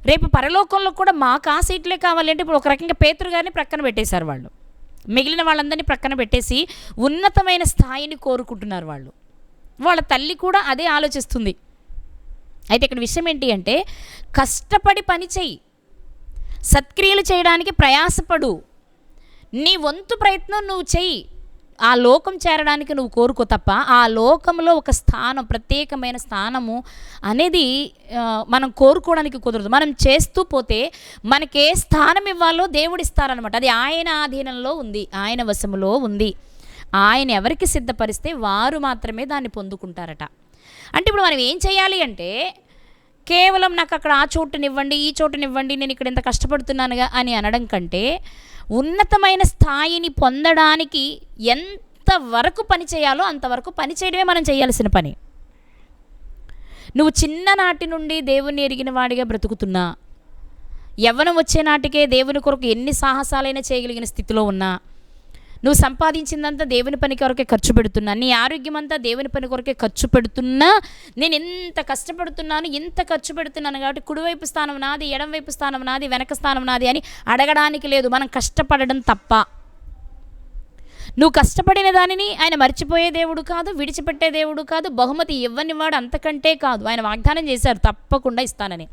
రేపు పరలోకంలో కూడా మాకు ఆ సీట్లే కావాలంటే ఇప్పుడు ఒక రకంగా పేతురు గారిని ప్రక్కన పెట్టేశారు వాళ్ళు. మిగిలిన వాళ్ళందరినీ ప్రక్కన పెట్టేసి ఉన్నతమైన స్థాయిని కోరుకుంటున్నారు వాళ్ళు. వాళ్ళ తల్లి కూడా అదే ఆలోచిస్తుంది. అయితే ఇక్కడ విషయం ఏంటి అంటే, కష్టపడి పని చెయ్యి, సత్క్రియలు చేయడానికి ప్రయాసపడు, నీ వంతు ప్రయత్నం నువ్వు చెయ్యి, ఆ లోకం చేరడానికి నువ్వు కోరుకో తప్ప ఆ లోకంలో ఒక స్థానం, ప్రత్యేకమైన స్థానము అనేది మనం కోరుకోవడానికి కుదరదు. మనం చేస్తూ పోతే మనకే స్థానం ఇవ్వాలో దేవుడు ఇస్తారనమాట. అది ఆయన ఆధీనంలో ఉంది, ఆయన వశములో ఉంది. ఆయన ఎవరికి సిద్ధపరిస్తే వారు మాత్రమే దాన్ని పొందుకుంటారట. అంటే ఇప్పుడు మనం ఏం చేయాలి అంటే, కేవలం నాకు అక్కడ ఆ చోటునివ్వండి, ఈ చోటునివ్వండి, నేను ఇక్కడ ఇంత కష్టపడుతున్నానుగా అని అనడం కంటే, ఉన్నతమైన స్థాయిని పొందడానికి ఎంతవరకు పని చేయాలో అంతవరకు పని చేయడమే మనం చేయాల్సిన పని. నువ్వు చిన్ననాటి నుండి దేవుణ్ణి ఎరిగిన వాడిగా బ్రతుకుతున్నా, యవ్వనం వచ్చే నాటికే దేవుని కొరకు ఎన్ని సాహసాలైనా చేయగలిగిన స్థితిలో ఉన్నా, నువ్వు సంపాదించిందంతా దేవుని పని కొరకే ఖర్చు పెడుతున్నా, నీ ఆరోగ్యం అంతా దేవుని పని కొరకే ఖర్చు పెడుతున్నా, నేను ఎంత కష్టపడుతున్నాను, ఎంత ఖర్చు పెడుతున్నాను కాబట్టి కుడివైపు స్థానం నాది, ఎడంవైపు స్థానం నాది, వెనక స్థానం నాది అని అడగడానికి లేదు. మనం కష్టపడడం తప్ప. నువ్వు కష్టపడిన దానిని ఆయన మర్చిపోయే దేవుడు కాదు, విడిచిపెట్టే దేవుడు కాదు, బహుమతి ఇవ్వనివాడు అంతకంటే కాదు. ఆయన వాగ్దానం చేశారు తప్పకుండా ఇస్తానని.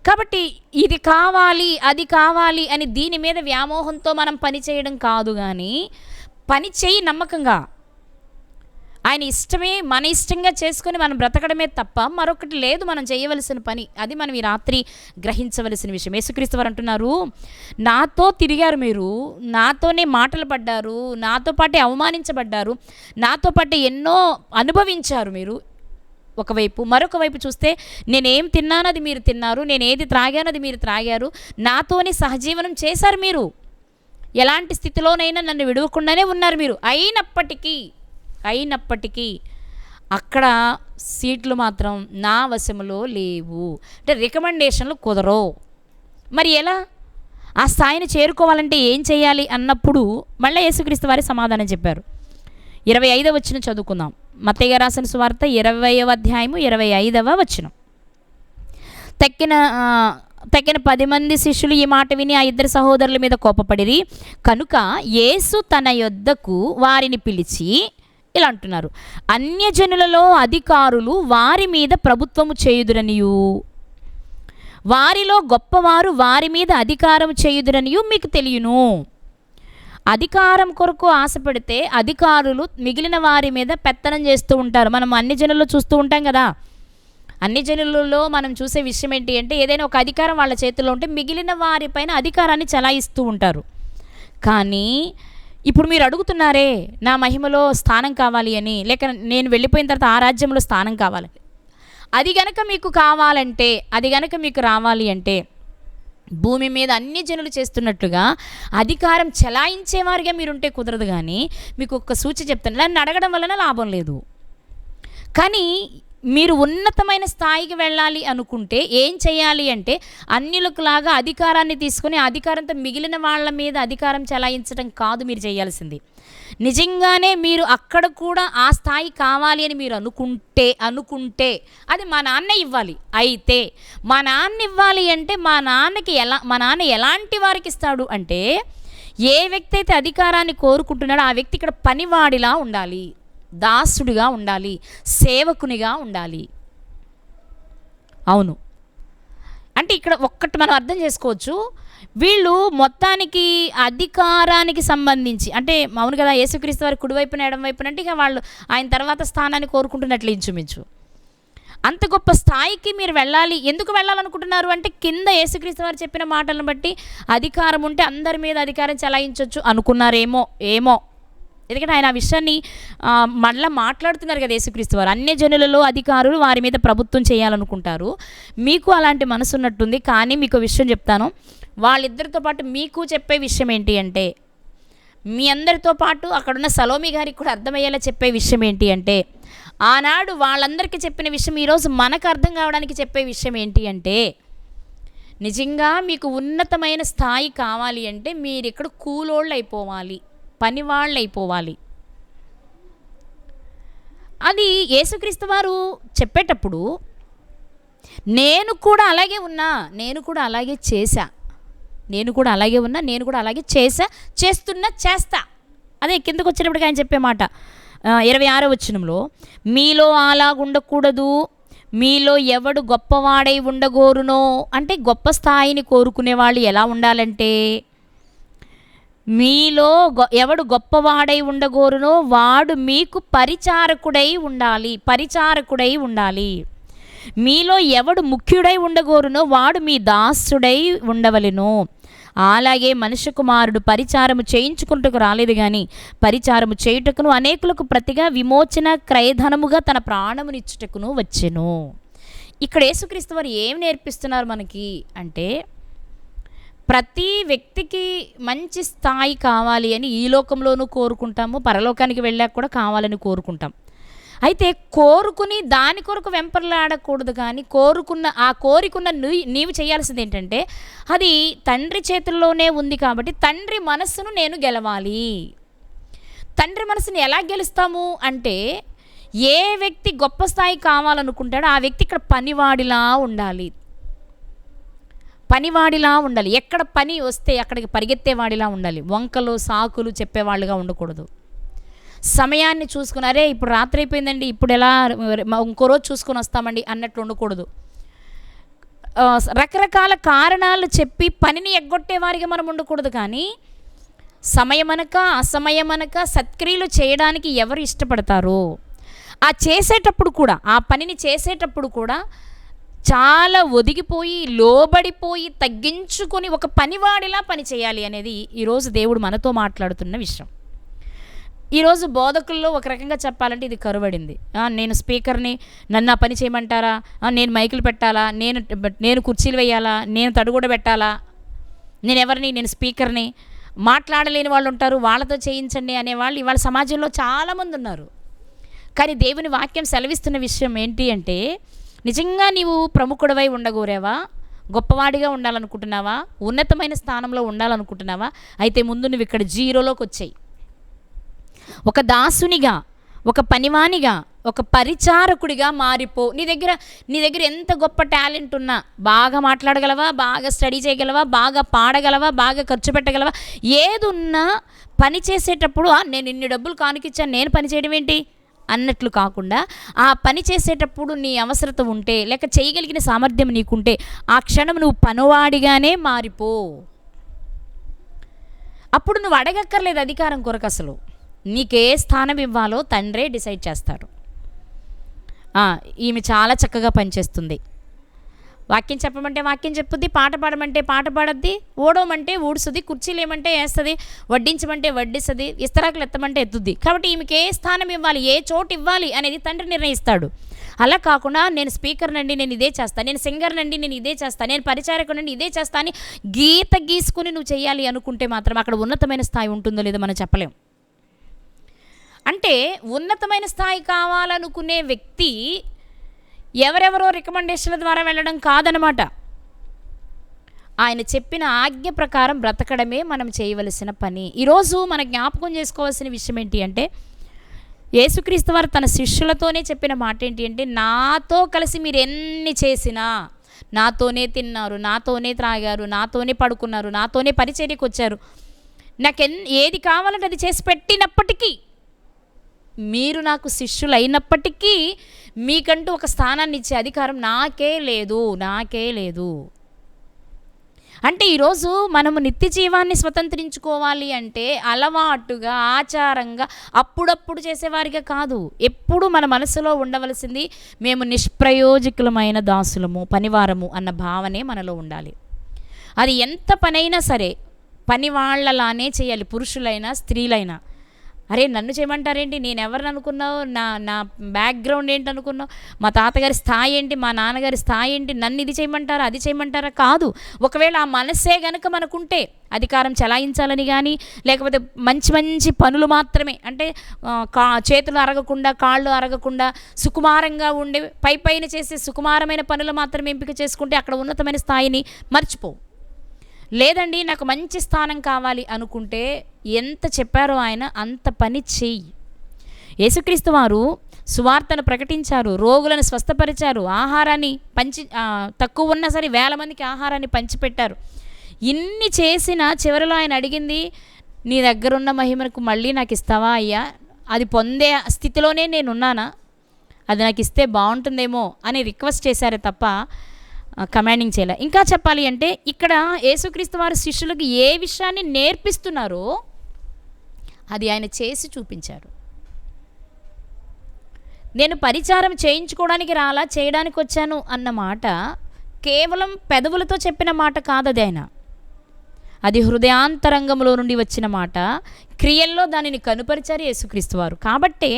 కాబట్టి ఇది కావాలి, అది కావాలి అని దీని మీద వ్యామోహంతో మనం పని చేయడం కాదు, కానీ పని చేయి నమ్మకంగా. ఆయన ఇష్టమే మన ఇష్టంగా చేసుకొని మనం బ్రతకడమే తప్ప మరొకటి లేదు మనం చేయవలసిన పని. అది మనం ఈ రాత్రి గ్రహించవలసిన విషయం. యేసుక్రీస్తు వారు అంటున్నారు, నాతో తిరిగారు మీరు, నాతోనే మాటలు పడ్డారు, నాతో పాటే అవమానించబడ్డారు, నాతో పాటే ఎన్నో అనుభవించారు మీరు ఒకవైపు. మరొక వైపు చూస్తే నేనేం తిన్నానది మీరు తిన్నారు, నేను ఏది త్రాగానది మీరు త్రాగారు, నాతోనే సహజీవనం చేశారు మీరు, ఎలాంటి స్థితిలోనైనా నన్ను విడవకుండానే ఉన్నారు మీరు. అయినప్పటికీ అక్కడ సీట్లు మాత్రం నా వశములో లేవు. అంటే రికమెండేషన్లు కుదరవు. మరి ఎలా ఆ స్థాయిని చేరుకోవాలంటే ఏం చేయాలి అన్నప్పుడు మళ్ళీ యేసుక్రీస్తు వారి సమాధానం చెప్పారు. 25వ వచనం చదువుకుందాం. మత్తయి రాసిన సువార్త 20వ అధ్యాయము 25వ వచనం. తక్కిన 10 మంది శిష్యులు ఈ మాట విని ఆ ఇద్దరు సహోదరుల మీద కోపపడిరి. కనుక యేసు తన యొద్దకు వారిని పిలిచి ఇలా అంటున్నారు, అన్యజనులలో అధికారులు వారి మీద ప్రభుత్వము చేయుదురనియు, వారిలో గొప్పవారు వారి మీద అధికారం చేయుదురనియు మీకు తెలియను. అధికారం కొరకు ఆశపడితే అధికారులు మిగిలిన వారి మీద పెత్తనం చేస్తూ ఉంటారు. మనం అన్ని జనుల్లో చూస్తూ ఉంటాం కదా. అన్ని జనులలో మనం చూసే విషయం ఏంటి అంటే, ఏదైనా ఒక అధికారం వాళ్ళ చేతిలో ఉంటే మిగిలిన వారిపైన అధికారాన్ని చలాయిస్తూ ఉంటారు. కానీ ఇప్పుడు మీరు అడుగుతున్నారే, నా మహిమలో స్థానం కావాలి అని, లేక నేను వెళ్ళిపోయిన తర్వాత ఆ రాజ్యంలో స్థానం కావాలని, అది గనక మీకు కావాలంటే, అది గనక మీకు రావాలి అంటే, భూమి మీద అన్ని జనులు చేస్తున్నట్లుగా అధికారం చలాయించేవారిగా మీరుంటే కుదరదు. కానీ మీకు ఒక్క సూచి చెప్తాను, నన్ను అడగడం వలన లాభం లేదు. కానీ మీరు ఉన్నతమైన స్థాయికి వెళ్ళాలి అనుకుంటే ఏం చేయాలి అంటే, అన్యులకులాగా అధికారాన్ని తీసుకొని అధికారంతో మిగిలిన వాళ్ళ మీద అధికారం చెలాయించడం కాదు మీరు చేయాల్సింది. నిజంగానే మీరు అక్కడ కూడా ఆ స్థాయి కావాలి అని మీరు అనుకుంటే అది మా నాన్న ఇవ్వాలి. అయితే మా నాన్న ఇవ్వాలి అంటే మా నాన్న ఎలాంటి వారికి ఇస్తాడు అంటే, ఏ వ్యక్తి అయితే అధికారాన్ని కోరుకుంటున్నాడో ఆ వ్యక్తి ఇక్కడ పనివాడిలా ఉండాలి, దాసుడిగా ఉండాలి, సేవకునిగా ఉండాలి. అవును, అంటే ఇక్కడ ఒక్కటి మనం అర్థం చేసుకోవచ్చు. వీళ్ళు మొత్తానికి అధికారానికి సంబంధించి, అంటే అవును కదా, యేసుక్రీస్తు వారి కుడివైపున ఎడమవైపున అంటే ఇక వాళ్ళు ఆయన తర్వాత స్థానాన్ని కోరుకుంటున్నట్లు ఇంచుమించు. అంత గొప్ప స్థాయికి మీరు వెళ్ళాలి. ఎందుకు వెళ్ళాలనుకుంటున్నారు అంటే, కింద యేసుక్రీస్తు వారు చెప్పిన మాటలను బట్టి అధికారం ఉంటే అందరి మీద అధికారం చెలాయించవచ్చు అనుకున్నారేమో. ఎందుకంటే ఆయన ఆ విషయాన్ని మళ్ళీ మాట్లాడుతున్నారు కదా యేసుక్రీస్తు వారు. అన్యజనులలో అధికారులు వారి మీద ప్రభుత్వం చేయాలనుకుంటారు. మీకు అలాంటి మనసు ఉన్నట్టుంది. కానీ మీకు విషయం చెప్తాను, వాళ్ళిద్దరితో పాటు మీకు చెప్పే విషయం ఏంటి అంటే, మీ అందరితో పాటు అక్కడున్న సలోమి గారికి కూడా అర్థమయ్యేలా చెప్పే విషయం ఏంటి అంటే, ఆనాడు వాళ్ళందరికీ చెప్పిన విషయం ఈరోజు మనకు అర్థం కావడానికి చెప్పే విషయం ఏంటి అంటే, నిజంగా మీకు ఉన్నతమైన స్థాయి కావాలి అంటే మీరు ఇక్కడ కూలోళ్ళు అయిపోవాలి, పనివాళ్ళు అయిపోవాలి. అది యేసుక్రీస్తు వారు చెప్పేటప్పుడు నేను కూడా అలాగే ఉన్నా, నేను కూడా అలాగే చేశా, చేస్తా. అదే కిందకు వచ్చినప్పటికీ ఆయన చెప్పే మాట 26వ వచనంలో, మీలో అలాగుండకూడదు, మీలో ఎవడు గొప్పవాడై ఉండగోరునో. అంటే గొప్ప స్థాయిని కోరుకునే వాళ్ళు ఎలా ఉండాలంటే, మీలో ఎవడు గొప్పవాడై ఉండగోరునో వాడు మీకు పరిచారకుడై ఉండాలి. మీలో ఎవడు ముఖ్యుడై ఉండగోరునో వాడు మీ దాసుడై ఉండవలెను. అలాగే మనుష్య కుమారుడు పరిచారము చేయించుకుంటకు రాలేదు కానీ పరిచారము చేయుటకును అనేకులకు ప్రతిగా విమోచన క్రయధనముగా తన ప్రాణమునిచ్చుటకును వచ్చెను. ఇక్కడ యేసుక్రీస్తు వారు ఏం నేర్పిస్తున్నారు మనకి అంటే, ప్రతి వ్యక్తికి మంచి స్థాయి కావాలి అని ఈ లోకంలోనూ కోరుకుంటాము, పరలోకానికి వెళ్ళాక కూడా కావాలని కోరుకుంటాం. అయితే కోరుకుని దాని కొరకు వెంపర్లాడకూడదు. కానీ ఆ కోరికున్న నీవు చేయాల్సింది ఏంటంటే, అది తండ్రి చేతుల్లోనే ఉంది కాబట్టి తండ్రి మనస్సును నేను గెలవాలి. తండ్రి మనస్సును ఎలా గెలుస్తాము అంటే, ఏ వ్యక్తి గొప్ప స్థాయి కావాలనుకుంటాడో ఆ వ్యక్తి ఇక్కడ పనివాడిలా ఉండాలి. ఎక్కడ పని వస్తే అక్కడికి పరిగెత్తేవాడిలా ఉండాలి. వంకలు సాకులు చెప్పేవాళ్ళుగా ఉండకూడదు. సమయాన్ని చూసుకుని, అరే ఇప్పుడు రాత్రి అయిపోయిందండి, ఇప్పుడు ఎలా ఇంకో రోజు చూసుకొని వస్తామండి అన్నట్లు ఉండకూడదు. రకరకాల కారణాలు చెప్పి పనిని ఎగ్గొట్టేవారిగా మనం ఉండకూడదు. కానీ సమయమనక అసమయమనక సత్క్రియలు చేయడానికి ఎవరు ఇష్టపడతారో ఆ పనిని చేసేటప్పుడు కూడా చాలా ఒదిగిపోయి, లోబడిపోయి, తగ్గించుకొని ఒక పనివాడిలా పని చేయాలి అనేది ఈరోజు దేవుడు మనతో మాట్లాడుతున్న విషయం. ఈరోజు బోధకుల్లో ఒక రకంగా చెప్పాలంటే ఇది కరువడింది. నేను స్పీకర్ని, నన్ను ఆ పని చేయమంటారా, నేను మైకులు పెట్టాలా, నేను కుర్చీలు వేయాలా, నేను తడుగుడ పెట్టాలా, నేను స్పీకర్ని, మాట్లాడలేని వాళ్ళు ఉంటారు, వాళ్ళతో చేయించండి అనేవాళ్ళు ఇవాళ సమాజంలో చాలామంది ఉన్నారు. కానీ దేవుని వాక్యం సెలవిస్తున్న విషయం ఏంటి అంటే, నిజంగా నీవు ప్రముఖుడివై ఉండగోరేవా, గొప్పవాడిగా ఉండాలనుకుంటున్నావా, ఉన్నతమైన స్థానంలో ఉండాలనుకుంటున్నావా, అయితే ముందు నువ్వు ఇక్కడ జీరోలోకి వచ్చాయి. ఒక దాసునిగా, ఒక పనివానిగా, ఒక పరిచారకుడిగా మారిపో. నీ దగ్గర ఎంత గొప్ప టాలెంట్ ఉన్నా, బాగా మాట్లాడగలవా, బాగా స్టడీ చేయగలవా, బాగా పాడగలవా, బాగా ఖర్చు పెట్టగలవా, ఏది ఉన్నా పని చేసేటప్పుడు నేను ఇన్ని డబ్బులు కానుకిచ్చాను, నేను పని చేయడం ఏంటి అన్నట్లు కాకుండా, ఆ పని చేసేటప్పుడు నీ అవసరత ఉంటే, లేక చేయగలిగిన సామర్థ్యం నీకుంటే ఆ క్షణం నువ్వు పనివాడిగానే మారిపో. అప్పుడు నువ్వు అడగక్కర్లేదు అధికారం కొరకు. అసలు నీకే స్థానం ఇవ్వాలో తండ్రే డిసైడ్ చేస్తాడు. ఈమె చాలా చక్కగా పనిచేస్తుంది, వాక్యం చెప్పమంటే వాక్యం చెప్పుద్ది, పాట పాడమంటే పాట పాడద్ది, ఓడమంటే ఊడుస్తుంది, కుర్చీలు ఏమంటే వేస్తుంది, వడ్డించమంటే వడ్డిస్తుంది, ఇస్తరాకులు ఎత్తమంటే ఎత్తుద్ది. కాబట్టి ఈమెకి ఏ స్థానం ఇవ్వాలి, ఏ చోటు ఇవ్వాలి అనేది తండ్రి నిర్ణయిస్తాడు. అలా కాకుండా నేను స్పీకర్ నండి, నేను ఇదే చేస్తాను, నేను సింగర్ నండి, నేను ఇదే చేస్తాను, నేను పరిచారకుడు నండి, ఇదే చేస్తా అని గీసుకుని నువ్వు చేయాలి అనుకుంటే మాత్రం అక్కడ ఉన్నతమైన స్థాయి ఉంటుందో లేదో మనం చెప్పలేం. అంటే ఉన్నతమైన స్థాయి కావాలనుకునే వ్యక్తి ఎవరెవరో రికమెండేషన్ల ద్వారా వెళ్ళడం కాదనమాట. ఆయన చెప్పిన ఆజ్ఞ ప్రకారం బ్రతకడమే మనం చేయవలసిన పని. ఈరోజు మన జ్ఞాపకం చేసుకోవాల్సిన విషయం ఏంటి అంటే, యేసుక్రీస్తు వారు తన శిష్యులతోనే చెప్పిన మాట ఏంటి అంటే, నాతో కలిసి మీరు ఎన్ని చేసినా, నాతోనే తిన్నారు, నాతోనే త్రాగారు, నాతోనే పడుకున్నారు, నాతోనే పరిచర్యకు వచ్చారు, ఏది కావాలంటే అది చేసి పెట్టినప్పటికీ, మీరు నాకు శిష్యులు అయినప్పటికీ మీకంటూ ఒక స్థానాన్ని ఇచ్చే అధికారం నాకే లేదు. అంటే ఈరోజు మనము నిత్య జీవాన్ని స్వతంత్రించుకోవాలి అంటే అలవాటుగా, ఆచారంగా, అప్పుడప్పుడు చేసేవారిగా కాదు. ఎప్పుడు మన మనసులో ఉండవలసింది, మేము నిష్ప్రయోజకులమైన దాసులము, పనివారము అన్న భావనే మనలో ఉండాలి. అది ఎంత పనైనా సరే పని వాళ్ళలానే చేయాలి, పురుషులైనా స్త్రీలైనా. అరే నన్ను చేయమంటారేంటి, నేను ఎవరిని అనుకున్నావు, నా బ్యాక్గ్రౌండ్ ఏంటి అనుకున్నావు, మా తాతగారి స్థాయి ఏంటి, మా నాన్నగారి స్థాయి ఏంటి, నన్ను ఇది చేయమంటారా అది చేయమంటారా కాదు. ఒకవేళ ఆ మనసే గనుక మనకుంటే అధికారం చలాయించాలని కానీ, లేకపోతే మంచి మంచి పనులు మాత్రమే, అంటే చేతులు అరగకుండా, కాళ్ళు అరగకుండా, సుకుమారంగా ఉండే పైన చేసే సుకుమారమైన పనులు మాత్రమే ఎంపిక చేసుకుంటే అక్కడ ఉన్నతమైన స్థాయిని మర్చిపోవు. లేదండి నాకు మంచి స్థానం కావాలి అనుకుంటే ఎంత చెప్పారో ఆయన అంత పని చెయ్యి. యేసుక్రీస్తు వారు సువార్తను ప్రకటించారు, రోగులను స్వస్థపరిచారు, ఆహారాన్ని తక్కువ ఉన్నా సరే 1000 మందికి ఆహారాన్ని పంచిపెట్టారు. ఇన్ని చేసిన చివరిలో ఆయన అడిగింది, నీ దగ్గరున్న మహిమకు మళ్ళీ నాకు ఇస్తావా అయ్యా, అది పొందే స్థితిలోనే నేనున్నానా, అది నాకు ఇస్తే బాగుంటుందేమో అని రిక్వెస్ట్ చేశారే తప్ప కమాండింగ్ చేయలే. ఇంకా చెప్పాలి అంటే ఇక్కడ యేసుక్రీస్తు వారు శిష్యులకు ఏ విషయాన్ని నేర్పిస్తున్నారో అది ఆయన చేసి చూపించారు. నేను పరిచారం చేయించుకోవడానికి రాలా, చేయడానికి వచ్చాను అన్న మాట కేవలం పెదవులతో చెప్పిన మాట కాదు, అది హృదయాంతరంగంలో నుండి వచ్చిన మాట. క్రియల్లో దానిని కనుపరిచారు యేసుక్రీస్తు వారు. కాబట్టే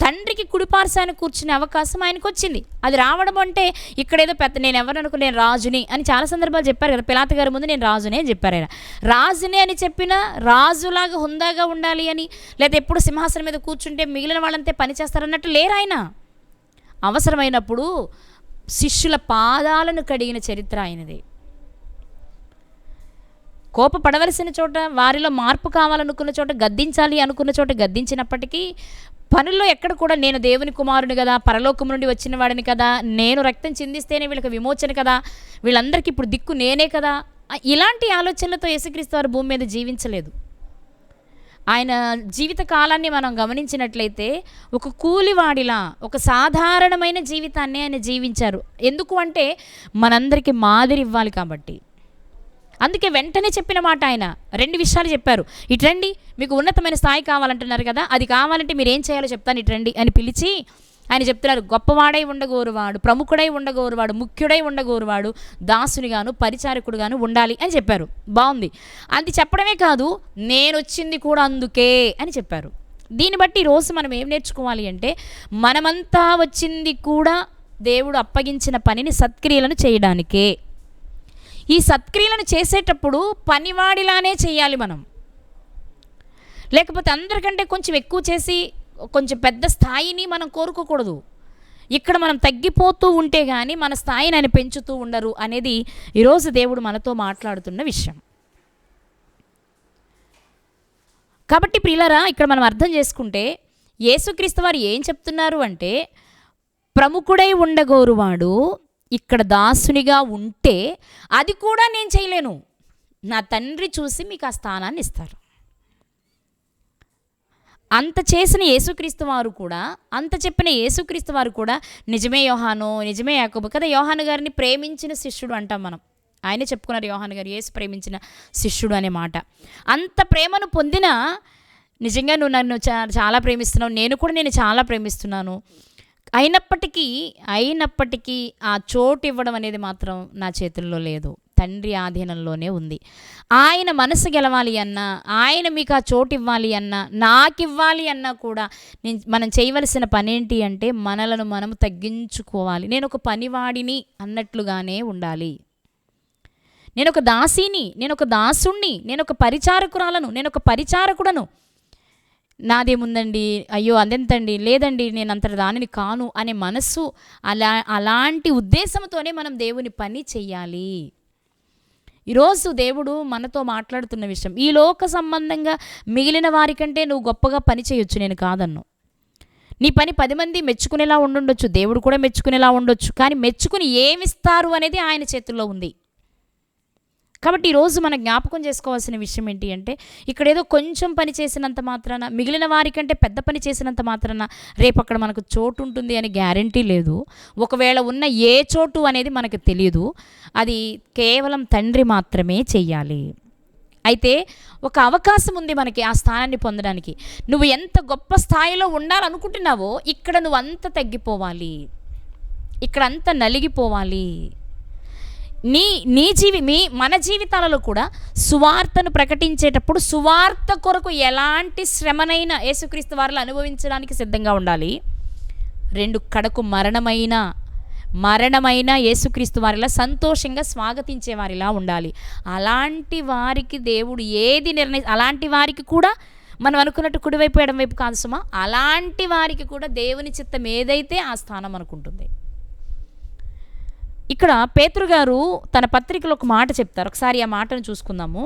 తండ్రికి కుడిపార్శాన్ని కూర్చునే అవకాశం ఆయనకు వచ్చింది. అది రావడం అంటే ఇక్కడేదో నేను ఎవరు అనుకో, నేను రాజుని అని చాలా సందర్భాలు చెప్పారు కదా. పిలాతు గారి ముందు నేను రాజునే అని చెప్పారు. ఆయన రాజునే అని చెప్పినా రాజులాగా హుందాగా ఉండాలి అని, లేదా ఎప్పుడు సింహాసనం మీద కూర్చుంటే మిగిలిన వాళ్ళంతే పని చేస్తారన్నట్టు లేరు. ఆయన అవసరమైనప్పుడు శిష్యుల పాదాలను కడిగిన చరిత్ర ఆయనది. కోపపడవలసిన చోట, వారిలో మార్పు కావాలనుకున్న చోట, గద్దించాలి అనుకున్న చోట గద్దించినప్పటికీ పనుల్లో ఎక్కడ కూడా నేను దేవుని కుమారుని కదా, పరలోకం నుండి వచ్చిన వాడిని కదా, నేను రక్తం చిందిస్తేనే వీళ్ళకి విమోచన కదా, వీళ్ళందరికీ ఇప్పుడు దిక్కు నేనే కదా, ఇలాంటి ఆలోచనలతో యేసుక్రీస్తు వారు భూమి మీద జీవించలేదు. ఆయన జీవిత కాలాన్ని మనం గమనించినట్లయితే ఒక కూలివాడిలా, ఒక సాధారణమైన జీవితాన్ని ఆయన జీవించారు. ఎందుకు అంటే మనందరికీ మాదిరి ఇవ్వాలి కాబట్టి. అందుకే వెంటనే చెప్పిన మాట, ఆయన 2 విషయాలు చెప్పారు. ఇటు రండి, మీకు ఉన్నతమైన స్థాయి కావాలంటున్నారు కదా, అది కావాలంటే మీరు ఏం చేయాలో చెప్తాను, ఇటు రండి అని పిలిచి ఆయన చెప్తున్నారు, గొప్పవాడై ఉండగోరువాడు, ప్రముఖుడై ఉండగోరువాడు, ముఖ్యుడై ఉండగోరువాడు దాసునిగాను పరిచారకుడుగాను ఉండాలి అని చెప్పారు. బాగుంది. అది చెప్పడమే కాదు, నేను వచ్చింది కూడా అందుకే అని చెప్పారు. దీన్ని బట్టి ఈరోజు మనం ఏం నేర్చుకోవాలి అంటే, మనమంతా వచ్చింది కూడా దేవుడు అప్పగించిన పనిని, సత్క్రియలను చేయడానికే. ఈ సత్క్రియలను చేసేటప్పుడు పనివాడిలానే చేయాలి మనం. లేకపోతే అందరికంటే కొంచెం ఎక్కువ చేసి కొంచెం పెద్ద స్థాయిని మనం కోరుకోకూడదు. ఇక్కడ మనం తగ్గిపోతూ ఉంటే కానీ మన స్థాయిని ఆయన పెంచుతూ ఉండరు అనేది ఈరోజు దేవుడు మనతో మాట్లాడుతున్న విషయం. కాబట్టి ప్రియులారా, ఇక్కడ మనం అర్థం చేసుకుంటే యేసుక్రీస్తు వారు ఏం చెప్తున్నారు అంటే, ప్రముఖుడై ఉండగోరువాడు ఇక్కడ దాసునిగా ఉంటే అది కూడా నేను చేయలేను, నా తండ్రి చూసి మీకు ఆ స్థానాన్ని ఇస్తారు. అంత చేసిన యేసుక్రీస్తు వారు కూడా, అంత చెప్పిన యేసుక్రీస్తు వారు కూడా నిజమే యోహాను, నిజమే యాకోబు కదా, యోహాను గారిని ప్రేమించిన శిష్యుడు అంటాం మనం. ఆయనే చెప్పుకున్నారు, యోహాను గారు యేసు ప్రేమించిన శిష్యుడు అనే మాట. అంత ప్రేమను పొందిన, నిజంగా నువ్వు నన్ను చాలా ప్రేమిస్తున్నావు, నేను కూడా నేను చాలా ప్రేమిస్తున్నాను, అయినప్పటికీ ఆ చోటు ఇవ్వడం అనేది మాత్రం నా చేతుల్లో లేదు, తండ్రి ఆధీనంలోనే ఉంది. ఆయన మనసు గెలవాలి అన్నా, ఆయన మీకు ఆ చోటు ఇవ్వాలి అన్నా, నాకు ఇవ్వాలి అన్నా కూడా మనం చేయవలసిన పని ఏంటి అంటే మనలను మనం తగ్గించుకోవాలి. నేను ఒక పనివాడిని అన్నట్లుగానే ఉండాలి. నేను ఒక దాసిని, నేను ఒక దాసుణ్ణి, నేను ఒక పరిచారకురాలను, నేను ఒక పరిచారకుడను. నాదేముందండి, అయ్యో అదెంతండి, లేదండి నేను అంతటి దానిని కాను అనే మనస్సు, అలాంటి ఉద్దేశంతోనే మనం దేవుని పని చెయ్యాలి. ఈరోజు దేవుడు మనతో మాట్లాడుతున్న విషయం, ఈ లోక సంబంధంగా మిగిలిన వారికంటే నువ్వు గొప్పగా పని చేయొచ్చు, నేను కాదన్ను. నీ పని 10 మంది మెచ్చుకునేలా ఉండుండొచ్చు, దేవుడు కూడా మెచ్చుకునేలా ఉండొచ్చు, కానీ మెచ్చుకుని ఏమిస్తారు అనేది ఆయన చేతుల్లో ఉంది. కాబట్టి ఈరోజు మనం జ్ఞాపకం చేసుకోవాల్సిన విషయం ఏంటి అంటే, ఇక్కడేదో కొంచెం పని చేసినంత మాత్రాన, మిగిలిన వారికంటే పెద్ద పని చేసినంత మాత్రాన రేపు అక్కడ మనకు చోటు ఉంటుంది అని గ్యారంటీ లేదు. ఒకవేళ ఉన్న ఏ చోటు అనేది మనకు తెలియదు. అది కేవలం తండ్రి మాత్రమే చెయ్యాలి. అయితే ఒక అవకాశం ఉంది మనకి ఆ స్థానాన్ని పొందడానికి. నువ్వు ఎంత గొప్ప స్థాయిలో ఉండాలనుకుంటున్నావో ఇక్కడ నువ్వు అంత తగ్గిపోవాలి, ఇక్కడ అంత నలిగిపోవాలి. మన జీవితాలలో కూడా సువార్తను ప్రకటించేటప్పుడు సువార్త కొరకు ఎలాంటి శ్రమనైనా యేసుక్రీస్తు వారిలో అనుభవించడానికి సిద్ధంగా ఉండాలి. 2 కడకు మరణమైన యేసుక్రీస్తు వారిలా సంతోషంగా స్వాగతించే వారిలా ఉండాలి. అలాంటి వారికి దేవుడు ఏది అలాంటి వారికి కూడా మనం అనుకున్నట్టు కుడివైపు ఎడమవైపు కాదు సుమా, అలాంటి వారికి కూడా దేవుని చిత్తం ఏదైతే ఆ స్థానం అనుకుంటుంది. ఇక్కడ పేతురు గారు తన పత్రికలో ఒక మాట చెప్తారు. ఒకసారి ఆ మాటను చూసుకుందాము.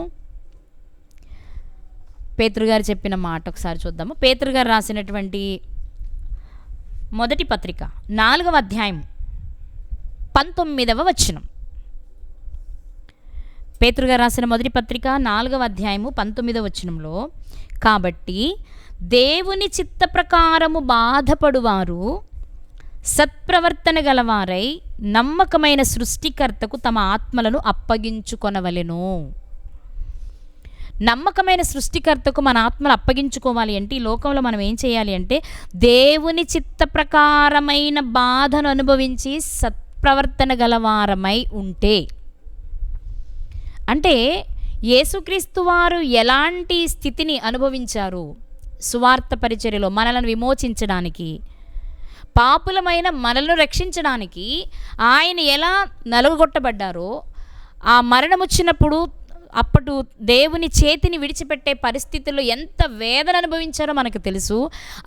పేతురు గారు చెప్పిన మాట ఒకసారి చూద్దాము. పేతురు గారు రాసినటువంటి మొదటి పత్రిక 4వ అధ్యాయం 19వ వచనం. పేతురు గారు రాసిన మొదటి పత్రిక 4వ అధ్యాయము 19వ వచనంలో, కాబట్టి దేవుని చిత్త ప్రకారము బాధపడువారు సత్ప్రవర్తన గలవారై నమ్మకమైన సృష్టికర్తకు తమ ఆత్మలను అప్పగించుకొనవలెను. నమ్మకమైన సృష్టికర్తకు మన ఆత్మలు అప్పగించుకోవాలి అంటే ఈ లోకంలో మనం ఏం చేయాలి అంటే దేవుని చిత్త ప్రకారమైన బాధను అనుభవించి సత్ప్రవర్తన గలవారమై ఉంటే, అంటే యేసుక్రీస్తు వారు ఎలాంటి స్థితిని అనుభవించారు సువార్త పరిచర్యలో మనలను విమోచించడానికి, పాపులమైన మనలను రక్షించడానికి ఆయన ఎలా నలుగొట్టబడ్డారో, ఆ మరణం వచ్చినప్పుడు అప్పటి దేవుని చేతిని విడిచిపెట్టే పరిస్థితుల్లో ఎంత వేదన అనుభవించారో మనకు తెలుసు.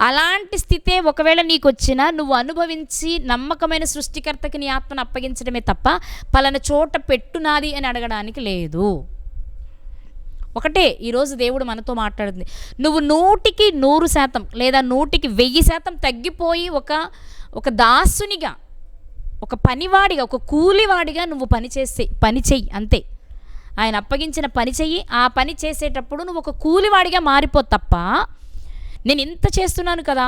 అలాంటి స్థితే ఒకవేళ నీకు వచ్చినా నువ్వు అనుభవించి నమ్మకమైన సృష్టికర్తకి నీ ఆత్మను అప్పగించడమే తప్ప పలానా చోట పెట్టునాది అని అడగడానికి లేదు. ఒకటే ఈరోజు దేవుడు మనతో మాట్లాడుతుంది. నువ్వు 100కి 100% లేదా 100కి 1000% తగ్గిపోయి ఒక దాసునిగా, ఒక పనివాడిగా, ఒక కూలివాడిగా నువ్వు పని చెయ్యి అంతే. ఆయన అప్పగించిన పని చెయ్యి. ఆ పని చేసేటప్పుడు నువ్వు ఒక కూలివాడిగా మారిపో తప్ప, నేను ఇంత చేస్తున్నాను కదా,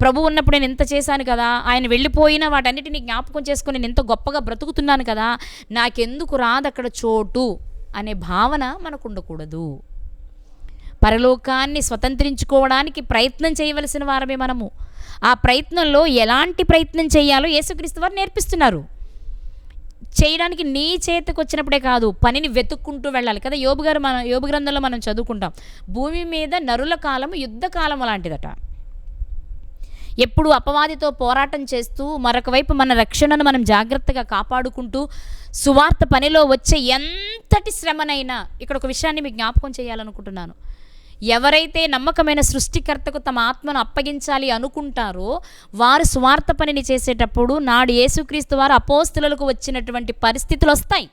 ప్రభు ఉన్నప్పుడు నేను ఇంత చేశాను కదా, ఆయన వెళ్ళిపోయినా వాటన్నిటిని జ్ఞాపకం చేసుకుని నేను ఎంత గొప్పగా బ్రతుకుతున్నాను కదా, నాకెందుకు రాదు అక్కడ చోటు అనే భావన మనకు ఉండకూడదు. పరలోకాన్ని స్వతంత్రించుకోవడానికి ప్రయత్నం చేయవలసిన వారమే మనము. ఆ ప్రయత్నంలో ఎలాంటి ప్రయత్నం చేయాలో యేసుక్రీస్తు వారు నేర్పిస్తున్నారు. చేయడానికి నీ చేతికి వచ్చినప్పుడే కాదు, పనిని వెతుక్కుంటూ వెళ్ళాలి కదా. యోబు గ్రంథంలో మనం చదువుకుంటాం, భూమి మీద నరుల కాలం యుద్ధకాలం లాంటిదట. ఎప్పుడు అపవాదితో పోరాటం చేస్తూ మరొక వైపు మన రక్షణను మనం జాగ్రత్తగా కాపాడుకుంటూ సువార్త పనిలో వచ్చే ఎంతటి శ్రమనైనా, ఇక్కడ ఒక విషయాన్ని మీకు జ్ఞాపకం చేయాలనుకుంటున్నాను. ఎవరైతే నమ్మకమైన సృష్టికర్తకు తమ ఆత్మను అప్పగించాలి అనుకుంటారో వారు సువార్త పనిని చేసేటప్పుడు నాడు యేసుక్రీస్తు వారు అపోస్తలులకు వచ్చినటువంటి పరిస్థితులు వస్తాయి.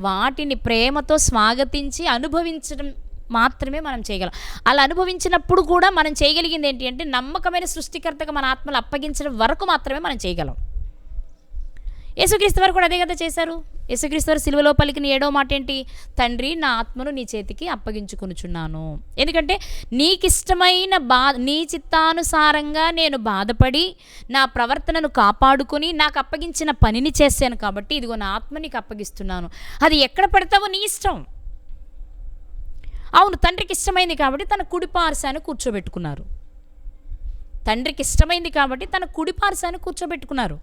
వాటిని ప్రేమతో స్వాగతించి అనుభవించడం మాత్రమే మనం చేయగలం. అలా అనుభవించినప్పుడు కూడా మనం చేయగలిగింది ఏంటి అంటే నమ్మకమైన సృష్టికర్తకు మన ఆత్మలు అప్పగించడం వరకు మాత్రమే మనం చేయగలం. యేసుక్రీస్తు వారు కూడా అదే కదా చేశారు. యేసుక్రీస్తు వారు సిలువలో పలికిన 7వ మాట ఏంటి? తండ్రి, నా ఆత్మను నీ చేతికి అప్పగించుకొనుచున్నాను. ఎందుకంటే నీకిష్టమైన నీ చిత్తానుసారంగా నేను బాధపడి నా ప్రవర్తనను కాపాడుకుని నాకు అప్పగించిన పనిని చేశాను కాబట్టి ఇదిగో నా ఆత్మ నీకు అప్పగిస్తున్నాను. అది ఎక్కడ పెడతావో నీ ఇష్టం. అవును, తండ్రికి ఇష్టమైంది కాబట్టి తన కుడి పార్శ్వాన కూర్చోబెట్టుకున్నారు. తండ్రికి ఇష్టమైంది కాబట్టి తన కుడి పార్శ్వాన కూర్చోబెట్టుకున్నారు.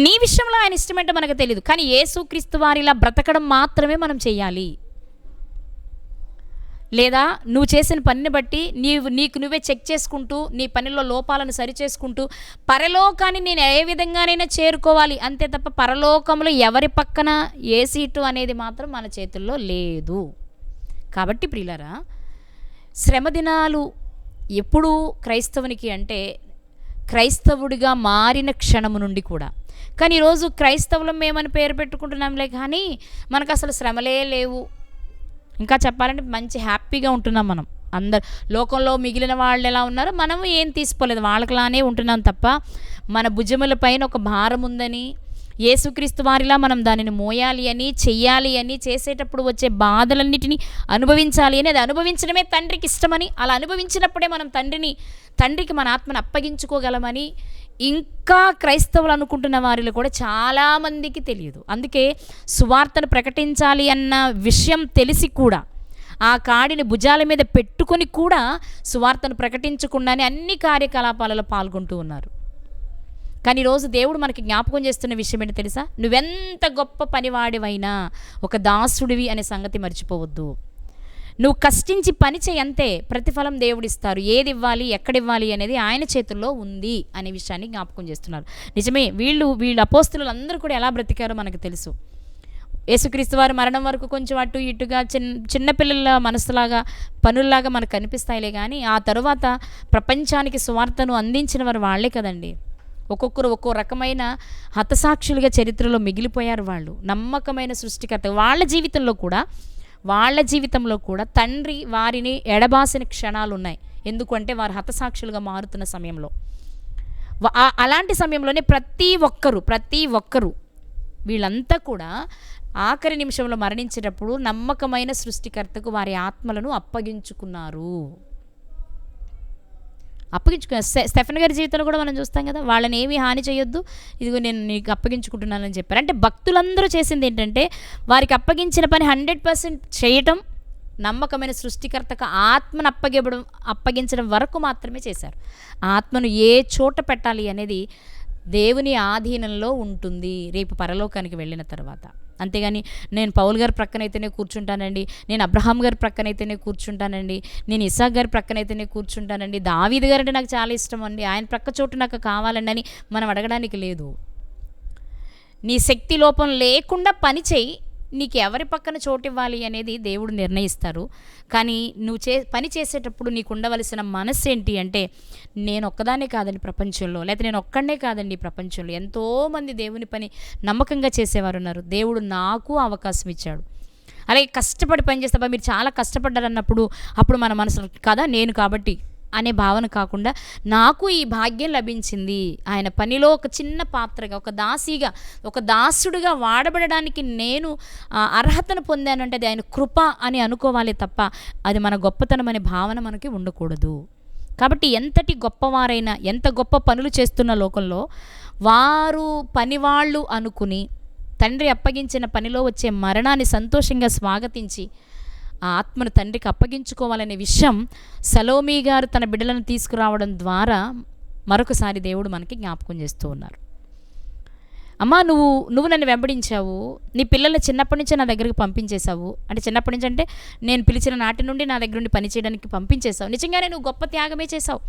నీ విషయంలో ఆయన ఇష్టమేంటో మనకు తెలియదు, కానీ యేసుక్రీస్తు వారిలా బ్రతకడం మాత్రమే మనం చేయాలి. లేదా నువ్వు చేసిన పనిని బట్టి నీకు నువ్వే చెక్ చేసుకుంటూ నీ పనిలో లోపాలను సరిచేసుకుంటూ పరలోకాన్ని నేను ఏ విధంగానైనా చేరుకోవాలి అంతే తప్ప పరలోకంలో ఎవరి పక్కన ఏ సీటు అనేది మాత్రం మన చేతుల్లో లేదు. కాబట్టి ప్రియులారా, శ్రమ దినాలు ఎప్పుడు క్రైస్తవునికి అంటే క్రైస్తవుడిగా మారిన క్షణము నుండి కూడా. కానీ ఈరోజు క్రైస్తవులం మేమని పేరు పెట్టుకుంటున్నాంలే, కానీ మనకు అసలు శ్రమలే లేవు. ఇంకా చెప్పాలంటే మంచి హ్యాపీగా ఉంటున్నాం మనం. అందరు లోకంలో మిగిలిన వాళ్ళు ఎలా ఉన్నారో మనము ఏం తీసుకోలేదు, వాళ్ళకిలానే ఉంటున్నాం తప్ప మన భుజముల పైన ఒక భారం ఉందని, యేసుక్రీస్తు వారిలా మనం దానిని మోయాలి అని, చెయ్యాలి అని, చేసేటప్పుడు వచ్చే బాధలన్నిటినీ అనుభవించాలి అని, అది అనుభవించడమే తండ్రికి ఇష్టమని, అలా అనుభవించినప్పుడే మనం తండ్రికి మన ఆత్మను అప్పగించుకోగలమని ఇంకా క్రైస్తవులు అనుకుంటున్న వారిలో కూడా చాలామందికి తెలియదు. అందుకే సువార్తను ప్రకటించాలి అన్న విషయం తెలిసి కూడా ఆ కాడిని భుజాల మీద పెట్టుకొని కూడా సువార్తను ప్రకటించకుండానే అన్ని కార్యకలాపాలలో పాల్గొంటూ ఉన్నారు. కానీ ఈరోజు దేవుడు మనకి జ్ఞాపకం చేస్తున్న విషయం ఏంటో తెలుసా? నువ్వెంత గొప్ప పనివాడివైనా ఒక దాసుడివి అనే సంగతి మర్చిపోవద్దు. నువ్వు కష్టించి పని చేయంతే, ప్రతిఫలం దేవుడిస్తారు. ఏది ఇవ్వాలి, ఎక్కడివ్వాలి అనేది ఆయన చేతుల్లో ఉంది అనే విషయాన్ని జ్ఞాపకం చేస్తున్నారు. నిజమే, వీళ్ళు అపోస్తులు అందరూ కూడా ఎలా బ్రతికారో మనకు తెలుసు. యేసుక్రీస్తు వారి మరణం వరకు కొంచెం అటు ఇటుగా చిన్నపిల్లల మనసులాగా పనుల్లాగా మనకు కనిపిస్తాయిలే, కానీ ఆ తరువాత ప్రపంచానికి సువార్తను అందించిన వారు వాళ్ళే కదండి. ఒక్కొక్కరు ఒక్కో రకమైన హతసాక్షులుగా చరిత్రలో మిగిలిపోయారు. వాళ్ళు నమ్మకమైన సృష్టికర్త. వాళ్ళ జీవితంలో కూడా తండ్రి వారిని ఎడబాసిన క్షణాలు ఉన్నాయి. ఎందుకంటే వారు హతసాక్షులుగా మారుతున్న సమయంలో, అలాంటి సమయంలోనే ప్రతి ఒక్కరు వీళ్ళంతా కూడా ఆఖరి నిమిషంలో మరణించేటప్పుడు నమ్మకమైన సృష్టికర్తకు వారి ఆత్మలను అప్పగించుకున్నారు. స్టెఫెన్ గారి జీవితంలో కూడా మనం చూస్తాం కదా, వాళ్ళని ఏమీ హాని చేయొద్దు, ఇదిగో నేను నీకు అప్పగించుకుంటున్నానని చెప్పారు. అంటే భక్తులందరూ చేసింది ఏంటంటే వారికి అప్పగించిన పని 100% చేయటం, నమ్మకమైన సృష్టికర్తకు ఆత్మను అప్పగించడం వరకు మాత్రమే చేశారు. ఆత్మను ఏ చోట పెట్టాలి అనేది దేవుని ఆధీనంలో ఉంటుంది రేపు పరలోకానికి వెళ్ళిన తర్వాత. అంతేగాని నేను పౌల్ గారి ప్రక్కనైతేనే కూర్చుంటానండి, నేను అబ్రహాం గారి ప్రక్కనైతేనే కూర్చుంటానండి, నేను ఇసాక్ గారి ప్రక్కనైతేనే కూర్చుంటానండి, దావీదు గారు అంటే నాకు చాలా ఇష్టం అండి, ఆయన ప్రక్క చోటు నాకు కావాలండి అని మనం అడగడానికి లేదు. నీ శక్తి లోపం లేకుండా పని చేయి, నీకు ఎవరి పక్కన చోటు ఇవ్వాలి అనేది దేవుడు నిర్ణయిస్తారు. కానీ నువ్వు పని చేసేటప్పుడు నీకు ఉండవలసిన మనస్సు ఏంటి అంటే, నేను ఒక్కదానే కాదండి ప్రపంచంలో, లేకపోతే నేను ఒక్కడనే కాదండి ప్రపంచంలో, ఎంతోమంది దేవుని పని నమ్మకంగా చేసేవారు ఉన్నారు. దేవుడు నాకు అవకాశం ఇచ్చాడు. అలాగే కష్టపడి పని చేస్తా, మీరు చాలా కష్టపడ్డారన్నప్పుడు అప్పుడు మన మనసులో కదా నేను కాబట్టి అనే భావన కాకుండా, నాకు ఈ భాగ్యం లభించింది, ఆయన పనిలో ఒక చిన్న పాత్రగా, ఒక దాసుడిగా వాడబడడానికి నేను అర్హతను పొందాను అంటే అది ఆయన కృప అని అనుకోవాలి తప్ప అది మన గొప్పతనం అనే భావన మనకి ఉండకూడదు. కాబట్టి ఎంతటి గొప్పవారైనా, ఎంత గొప్ప పనులు చేస్తున్న లోకంలో వారు పనివాళ్ళు అనుకుని తండ్రి అప్పగించిన పనిలో వచ్చే మరణాన్ని సంతోషంగా స్వాగతించి ఆ ఆత్మను తండ్రికి అప్పగించుకోవాలనే విషయం సలోమి గారు తన బిడ్డలను తీసుకురావడం ద్వారా మరొకసారి దేవుడు మనకి జ్ఞాపకం చేస్తూ ఉన్నారు. అమ్మా, నువ్వు నన్ను వెంబడించావు, నీ పిల్లలు చిన్నప్పటి నుంచే నా దగ్గరికి పంపించేశావు. అంటే చిన్నప్పటి నుంచి అంటే నేను పిలిచిన నాటి నుండి నా దగ్గర నుండి పని చేయడానికి పంపించేశావు. నిజంగానే నువ్వు గొప్ప త్యాగమే చేశావు.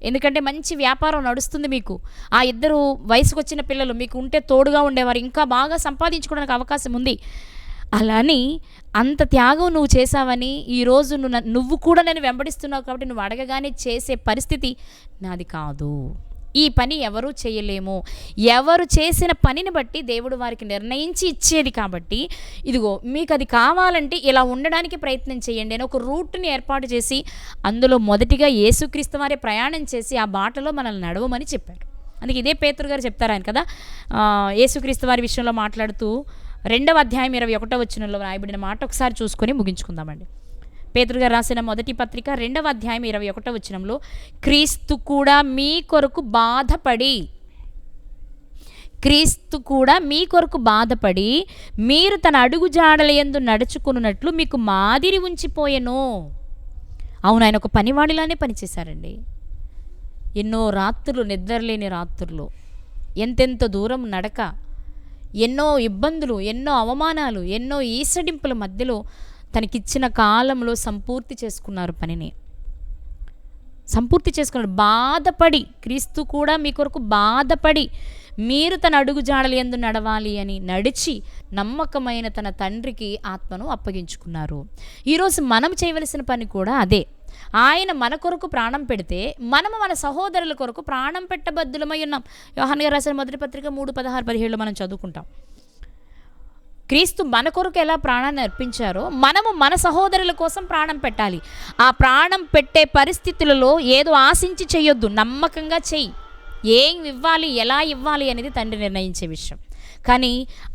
ఎందుకంటే మంచి వ్యాపారం నడుస్తుంది మీకు. ఆ ఇద్దరు వయసుకు వచ్చిన పిల్లలు మీకు ఉంటే తోడుగా ఉండేవారు, ఇంకా బాగా సంపాదించుకోవడానికి అవకాశం ఉంది. అలాని అంత త్యాగం నువ్వు చేశావని ఈరోజు నువ్వు కూడా నన్ను వెంబడిస్తున్నావు కాబట్టి నువ్వు అడగగానే చేసే పరిస్థితి నాది కాదు. ఈ పని ఎవరూ చేయలేము. ఎవరు చేసిన పనిని బట్టి దేవుడు వారికి నిర్ణయించి ఇచ్చేది కాబట్టి, ఇదిగో మీకు అది కావాలంటే ఇలా ఉండడానికి ప్రయత్నం చేయండి అని ఒక రూట్ని ఏర్పాటు చేసి అందులో మొదటిగా యేసుక్రీస్తు వారే ప్రయాణం చేసి ఆ బాటలో మనల్ని నడవమని చెప్పారు. అందుకే ఇదే పేతురు గారు చెప్తారు ఆయన కదా, యేసుక్రీస్తు వారి విషయంలో మాట్లాడుతూ 2వ అధ్యాయం 21వ వచనంలో రాయబడిన మాట ఒకసారి చూసుకొని ముగించుకుందామండి. పేతురు గారు రాసిన మొదటి పత్రిక 2వ అధ్యాయం 21వ వచనంలో, క్రీస్తు కూడా మీ కొరకు బాధపడి మీరు తన అడుగు జాడల యందు నడుచుకున్నట్లు మీకు మాదిరి ఉంచిపోయెను. అవును, ఆయన ఒక పనివాడిలానే పనిచేశారండి. ఎన్నో రాత్రులు, నిద్రలేని రాత్రులు, ఎంతెంత దూరం నడక, ఎన్నో ఇబ్బందులు, ఎన్నో అవమానాలు, ఎన్నో ఈసడింపుల మధ్యలో తనకిచ్చిన కాలంలో సంపూర్తి చేసుకున్నారు పనిని. 2వ అధ్యాయం 21వ వచనంలో, క్రీస్తు కూడా మీ కొరకు బాధపడి మీరు తన అడుగు జాడల యందు నడుచుకున్నట్లు మీకు మాదిరి ఉంచిపోయెను. అవును, ఆయన ఒక పనివాడిలానే పనిచేశారండి. ఎన్నో రాత్రులు, నిద్రలేని రాత్రులు, ఎన్నో ఇబ్బందులు, ఎన్నో అవమానాలు, ఎన్నో ఈసడింపుల మధ్యలో సంపూర్తి చేసుకున్నాడు. బాధపడి, క్రీస్తు కూడా మీ కొరకు బాధపడి మీరు తన అడుగు జాడలు యందు నడవాలి అని నడిచి నమ్మకమైన తన తండ్రికి ఆత్మను అప్పగించుకున్నారు. ఈరోజు మనం చేయవలసిన పని కూడా అదే. ఆయన మన కొరకు ప్రాణం పెడితే మనము మన సహోదరుల కొరకు ప్రాణం పెట్టబద్దులమై ఉన్నాం. యోహాను గారు రాసిన మొదటి పత్రిక 3:16-17 మనం చదువుకుంటాం. క్రీస్తు మన కొరకు ఎలా ప్రాణాన్ని అర్పించారో మనము మన సహోదరుల కోసం ప్రాణం పెట్టాలి. ఆ ప్రాణం పెట్టే పరిస్థితులలో ఏదో ఆశించి చేయొద్దు, నమ్మకంగా చెయ్యి. ఏం ఇవ్వాలి, ఎలా ఇవ్వాలి అనేది తండ్రి నిర్ణయించే విషయం. కానీ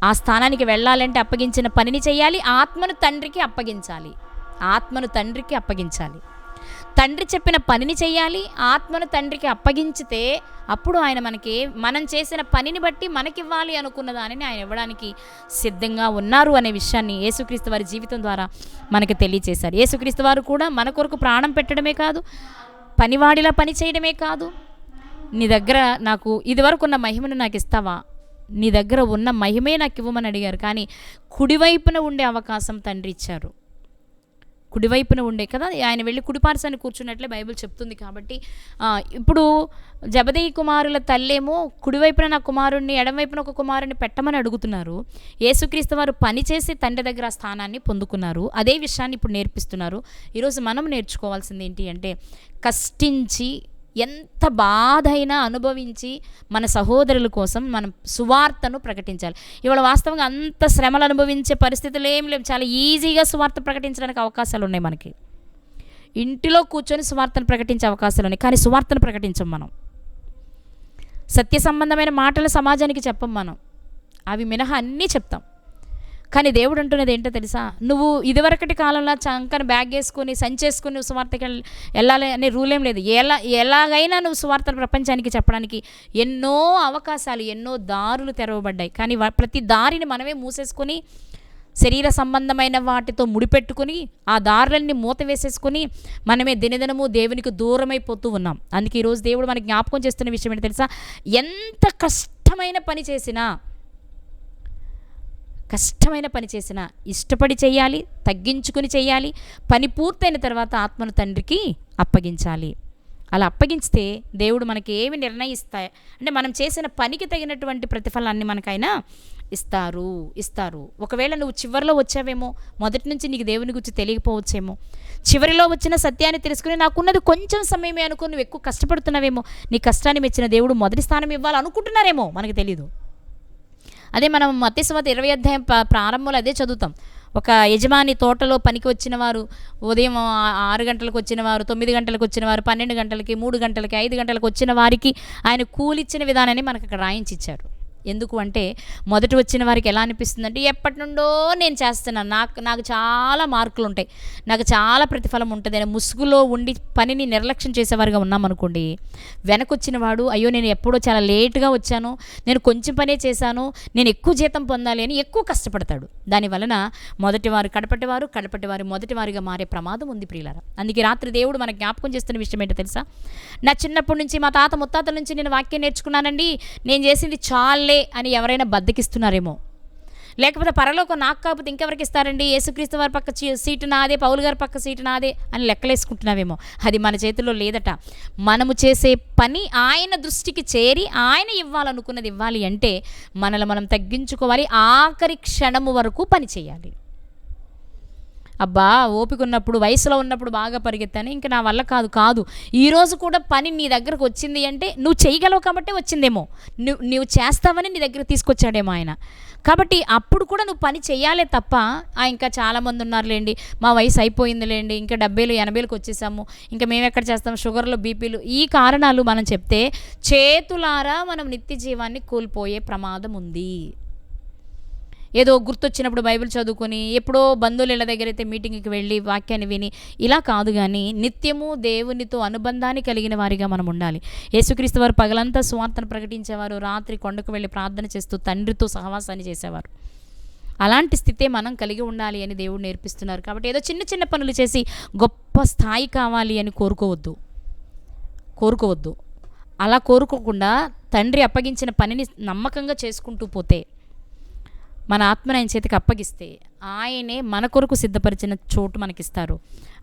ఆ స్థానానికి వెళ్ళాలంటే అప్పగించిన పనిని చేయాలి. ఆత్మను తండ్రికి అప్పగించాలి. ఆత్మను తండ్రికి అప్పగించాలి. తండ్రి చెప్పిన పనిని చేయాలి. ఆత్మను తండ్రికి అప్పగించితే అప్పుడు ఆయన మనం చేసిన పనిని బట్టి మనకివ్వాలి అనుకున్న దానిని ఆయన ఇవ్వడానికి సిద్ధంగా ఉన్నారు అనే విషయాన్ని యేసుక్రీస్తు వారి జీవితం ద్వారా మనకి తెలియచేశారు. యేసుక్రీస్తు వారు కూడా మన కొరకు ప్రాణం పెట్టడమే కాదు, పనివాడిలా పని చేయడమే కాదు, నీ దగ్గర నాకు ఇదివరకు ఉన్న మహిమను నాకు ఇస్తావా, నీ దగ్గర ఉన్న మహిమే నాకు ఇవ్వమని అడిగారు. కానీ కుడివైపున ఉండే అవకాశం తండ్రి ఇచ్చారు. కుడివైపున ఉండే కదా, ఆయన వెళ్ళి కుడిపార్శ్వాన్ని కూర్చున్నట్లే బైబిల్ చెప్తుంది. కాబట్టి ఇప్పుడు జబదేయి కుమారుల తల్లేమో కుడివైపున నా కుమారుణ్ణి, ఎడమవైపున ఒక కుమారుణ్ణి పెట్టమని అడుగుతున్నారు. యేసుక్రీస్తు వారు పనిచేసి తండ్రి దగ్గర ఆ స్థానాన్ని పొందుకున్నారు. అదే విషయాన్ని ఇప్పుడు నేర్పిస్తున్నారు. ఈరోజు మనం నేర్చుకోవాల్సింది ఏంటి అంటే, కష్టించి ఎంత బాధ అయినా అనుభవించి మన సహోదరుల కోసం మనం సువార్తను ప్రకటించాలి. ఇవాళ వాస్తవంగా అంత శ్రమలు అనుభవించే పరిస్థితులు ఏం లేవు. చాలా ఈజీగా సువార్త ప్రకటించడానికి అవకాశాలు ఉన్నాయి. మనకి ఇంటిలో కూర్చొని సువార్తను ప్రకటించే అవకాశాలు ఉన్నాయి. కానీ సువార్తను ప్రకటించం మనం. సత్య సంబంధమైన మాటలు సమాజానికి చెప్పం మనం. అవి మినహా అన్నీ చెప్తాం. కానీ దేవుడు అంటున్నది ఏంటో తెలుసా, నువ్వు ఇదివరకటి కాలంలో చంకన బ్యాగ్ వేసుకొని సంచేసుకొని నువ్వు సువార్తకి వెళ్ళాలి అనే రూల్ ఏం లేదు. ఎలాగైనా నువ్వు సువార్తను ప్రపంచానికి చెప్పడానికి ఎన్నో అవకాశాలు, ఎన్నో దారులు తెరవబడ్డాయి. కానీ ప్రతి దారిని మనమే మూసేసుకొని శరీర సంబంధమైన వాటితో ముడిపెట్టుకుని ఆ దారులన్నీ మూత వేసేసుకొని మనమే దినదినము దేవునికి దూరమైపోతూ ఉన్నాం. అందుకే ఈరోజు దేవుడు మనకి జ్ఞాపకం చేస్తున్న విషయం ఏంటో తెలుసా, ఎంత కష్టమైన పని చేసినా ఇష్టపడి చేయాలి, తగ్గించుకుని చేయాలి. పని పూర్తయిన తర్వాత ఆత్మను తండ్రికి అప్పగించాలి. అలా అప్పగించితే దేవుడు మనకి ఏమి నిర్ణయిస్తాయి అంటే, మనం చేసిన పనికి తగినటువంటి ప్రతిఫలాన్ని మనకైనా ఇస్తారు. ఒకవేళ నువ్వు చివరిలో వచ్చావేమో, మొదటి నుంచి నీకు దేవుని గురించి తెలియకపోవచ్చేమో, చివరిలో వచ్చిన సత్యాన్ని తెలుసుకుని నాకున్నది కొంచెం సమయమే అనుకుని నువ్వు ఎక్కువ కష్టపడుతున్నావేమో, నీ కష్టాన్ని మెచ్చిన దేవుడు మొదటి స్థానం ఇవ్వాలనుకుంటున్నారేమో, మనకు తెలీదు. అదే మనం మత్తయి సువార్త 20 అధ్యాయం ప్రారంభంలో అదే చదువుతాం. ఒక యజమాని తోటలో పనికి వచ్చిన వారు, ఉదయం 6 గంటలకు వచ్చిన వారు, 9 గంటలకు వచ్చిన వారు, 12 గంటలకి, 3 గంటలకి, 5 గంటలకు వచ్చిన వారికి ఆయన కూలిచ్చిన విధానాన్ని మనకు అక్కడ రాయించి ఇచ్చారు. ఎందుకు అంటే, మొదటి వచ్చిన వారికి ఎలా అనిపిస్తుంది అంటే, ఎప్పటి నుండో నేను చేస్తున్నాను, నాకు చాలా మార్కులు ఉంటాయి, నాకు చాలా ప్రతిఫలం ఉంటుంది అని ముసుగులో ఉండి పనిని నిర్లక్ష్యం చేసేవారుగా ఉన్నామనుకోండి. వెనకొచ్చిన వాడు, అయ్యో నేను ఎప్పుడో చాలా లేటుగా వచ్చాను, నేను కొంచెం పనే చేశాను, నేను ఎక్కువ జీతం పొందాలి అని ఎక్కువ కష్టపడతాడు. దానివలన మొదటివారు కడపటివారు మొదటివారిగా మారే ప్రమాదం ఉంది ప్రియులారా. అందుకే రాత్రి దేవుడు మనకు జ్ఞాపకం చేస్తున్న విషయం ఏంటో తెలుసా, నా చిన్నప్పటి నుంచి మా తాత ముత్తాతల నుంచి నేను వాక్యం నేర్చుకున్నానండి, నేను చేసింది చాలే అని ఎవరైనా బద్దకిస్తున్నారేమో. లేకపోతే పరలోకం నాకు కాకపోతే ఇంకెవరికి ఇస్తారండి, యేసుక్రీస్తు వారి పక్క సీటు నాదే, పౌలు గారి పక్క సీటు నాదే అని లెక్కలేసుకుంటున్నావేమో. అది మన చేతిలో లేదట. మనము చేసే పని ఆయన దృష్టికి చేరి ఆయన ఇవ్వాలనుకున్నది ఇవ్వాలి అంటే మనల్ని మనం తగ్గించుకోవాలి, ఆఖరి క్షణము వరకు పని చేయాలి. అబ్బా ఓపిక ఉన్నప్పుడు, వయసులో ఉన్నప్పుడు బాగా పరిగెత్తాను, ఇంకా నా వల్ల కాదు. ఈరోజు కూడా పని నీ దగ్గరకు వచ్చింది అంటే నువ్వు చేయగలవు కాబట్టి వచ్చిందేమో, నువ్వు చేస్తావని నీ దగ్గర తీసుకొచ్చాడేమో ఆయన. కాబట్టి అప్పుడు కూడా నువ్వు పని చేయాలే తప్ప, ఇంకా చాలామంది ఉన్నారులేండి, మా వయసు అయిపోయిందిలేండి, ఇంకా 70, 80లకు వచ్చేసాము, ఇంకా మేము ఎక్కడ చేస్తాం, షుగర్లు, బీపీలు, ఈ కారణాలు మనం చెప్తే చేతులారా మనం నిత్య జీవాన్ని కోల్పోయే ప్రమాదం ఉంది. ఏదో గుర్తొచ్చినప్పుడు బైబిల్ చదువుకొని, ఎప్పుడో బంధువుల ఇళ్ళ దగ్గర అయితే మీటింగ్కి వెళ్ళి వాక్యాన్ని విని ఇలా కాదు, కానీ నిత్యము దేవునితో అనుబంధాన్ని కలిగిన వారిగా మనం ఉండాలి. యేసుక్రీస్తు వారు పగలంతా సువార్తను ప్రకటించేవారు, రాత్రి కొండకు వెళ్ళి ప్రార్థన చేస్తూ తండ్రితో సహవాసాన్ని చేసేవారు. అలాంటి స్థితే మనం కలిగి ఉండాలి అని దేవుడు నేర్పిస్తున్నారు. కాబట్టి ఏదో చిన్న చిన్న పనులు చేసి గొప్ప స్థాయి కావాలి అని కోరుకోవద్దు. అలా కోరుకోకుండా తండ్రి అప్పగించిన పనిని నమ్మకంగా చేసుకుంటూ పోతే మన ఆత్మను ఆయన చేతికి అప్పగిస్తే ఆయనే మన కొరకు సిద్ధపరిచిన చోటు మనకిస్తారు.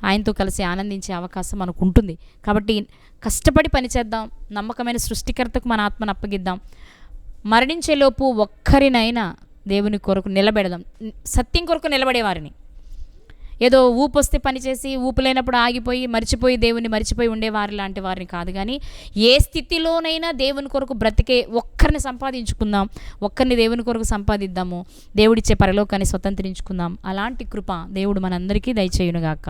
ఆయనతో కలిసి ఆనందించే అవకాశం మనకు ఉంటుంది. కాబట్టి కష్టపడి పనిచేద్దాం, నమ్మకమైన సృష్టికర్తకు మన ఆత్మను అప్పగిద్దాం. మరణించేలోపు ఒక్కరినైనా దేవుని కొరకు నిలబెడదాం, సత్యం కొరకు నిలబడేవారిని. ఏదో ఊపు వస్తే పనిచేసి ఊపు లేనప్పుడు ఆగిపోయి మర్చిపోయి దేవుని మర్చిపోయి ఉండేవారి లాంటి వారిని కాదు, కానీ ఏ స్థితిలోనైనా దేవుని కొరకు బ్రతికే ఒక్కరిని సంపాదించుకుందాం, ఒక్కరిని దేవుని కొరకు సంపాదిద్దాము, దేవుడిచ్చే పరలోకాన్ని స్వతంత్రించుకుందాం. అలాంటి కృప దేవుడు మనందరికీ దయచేయునుగాక.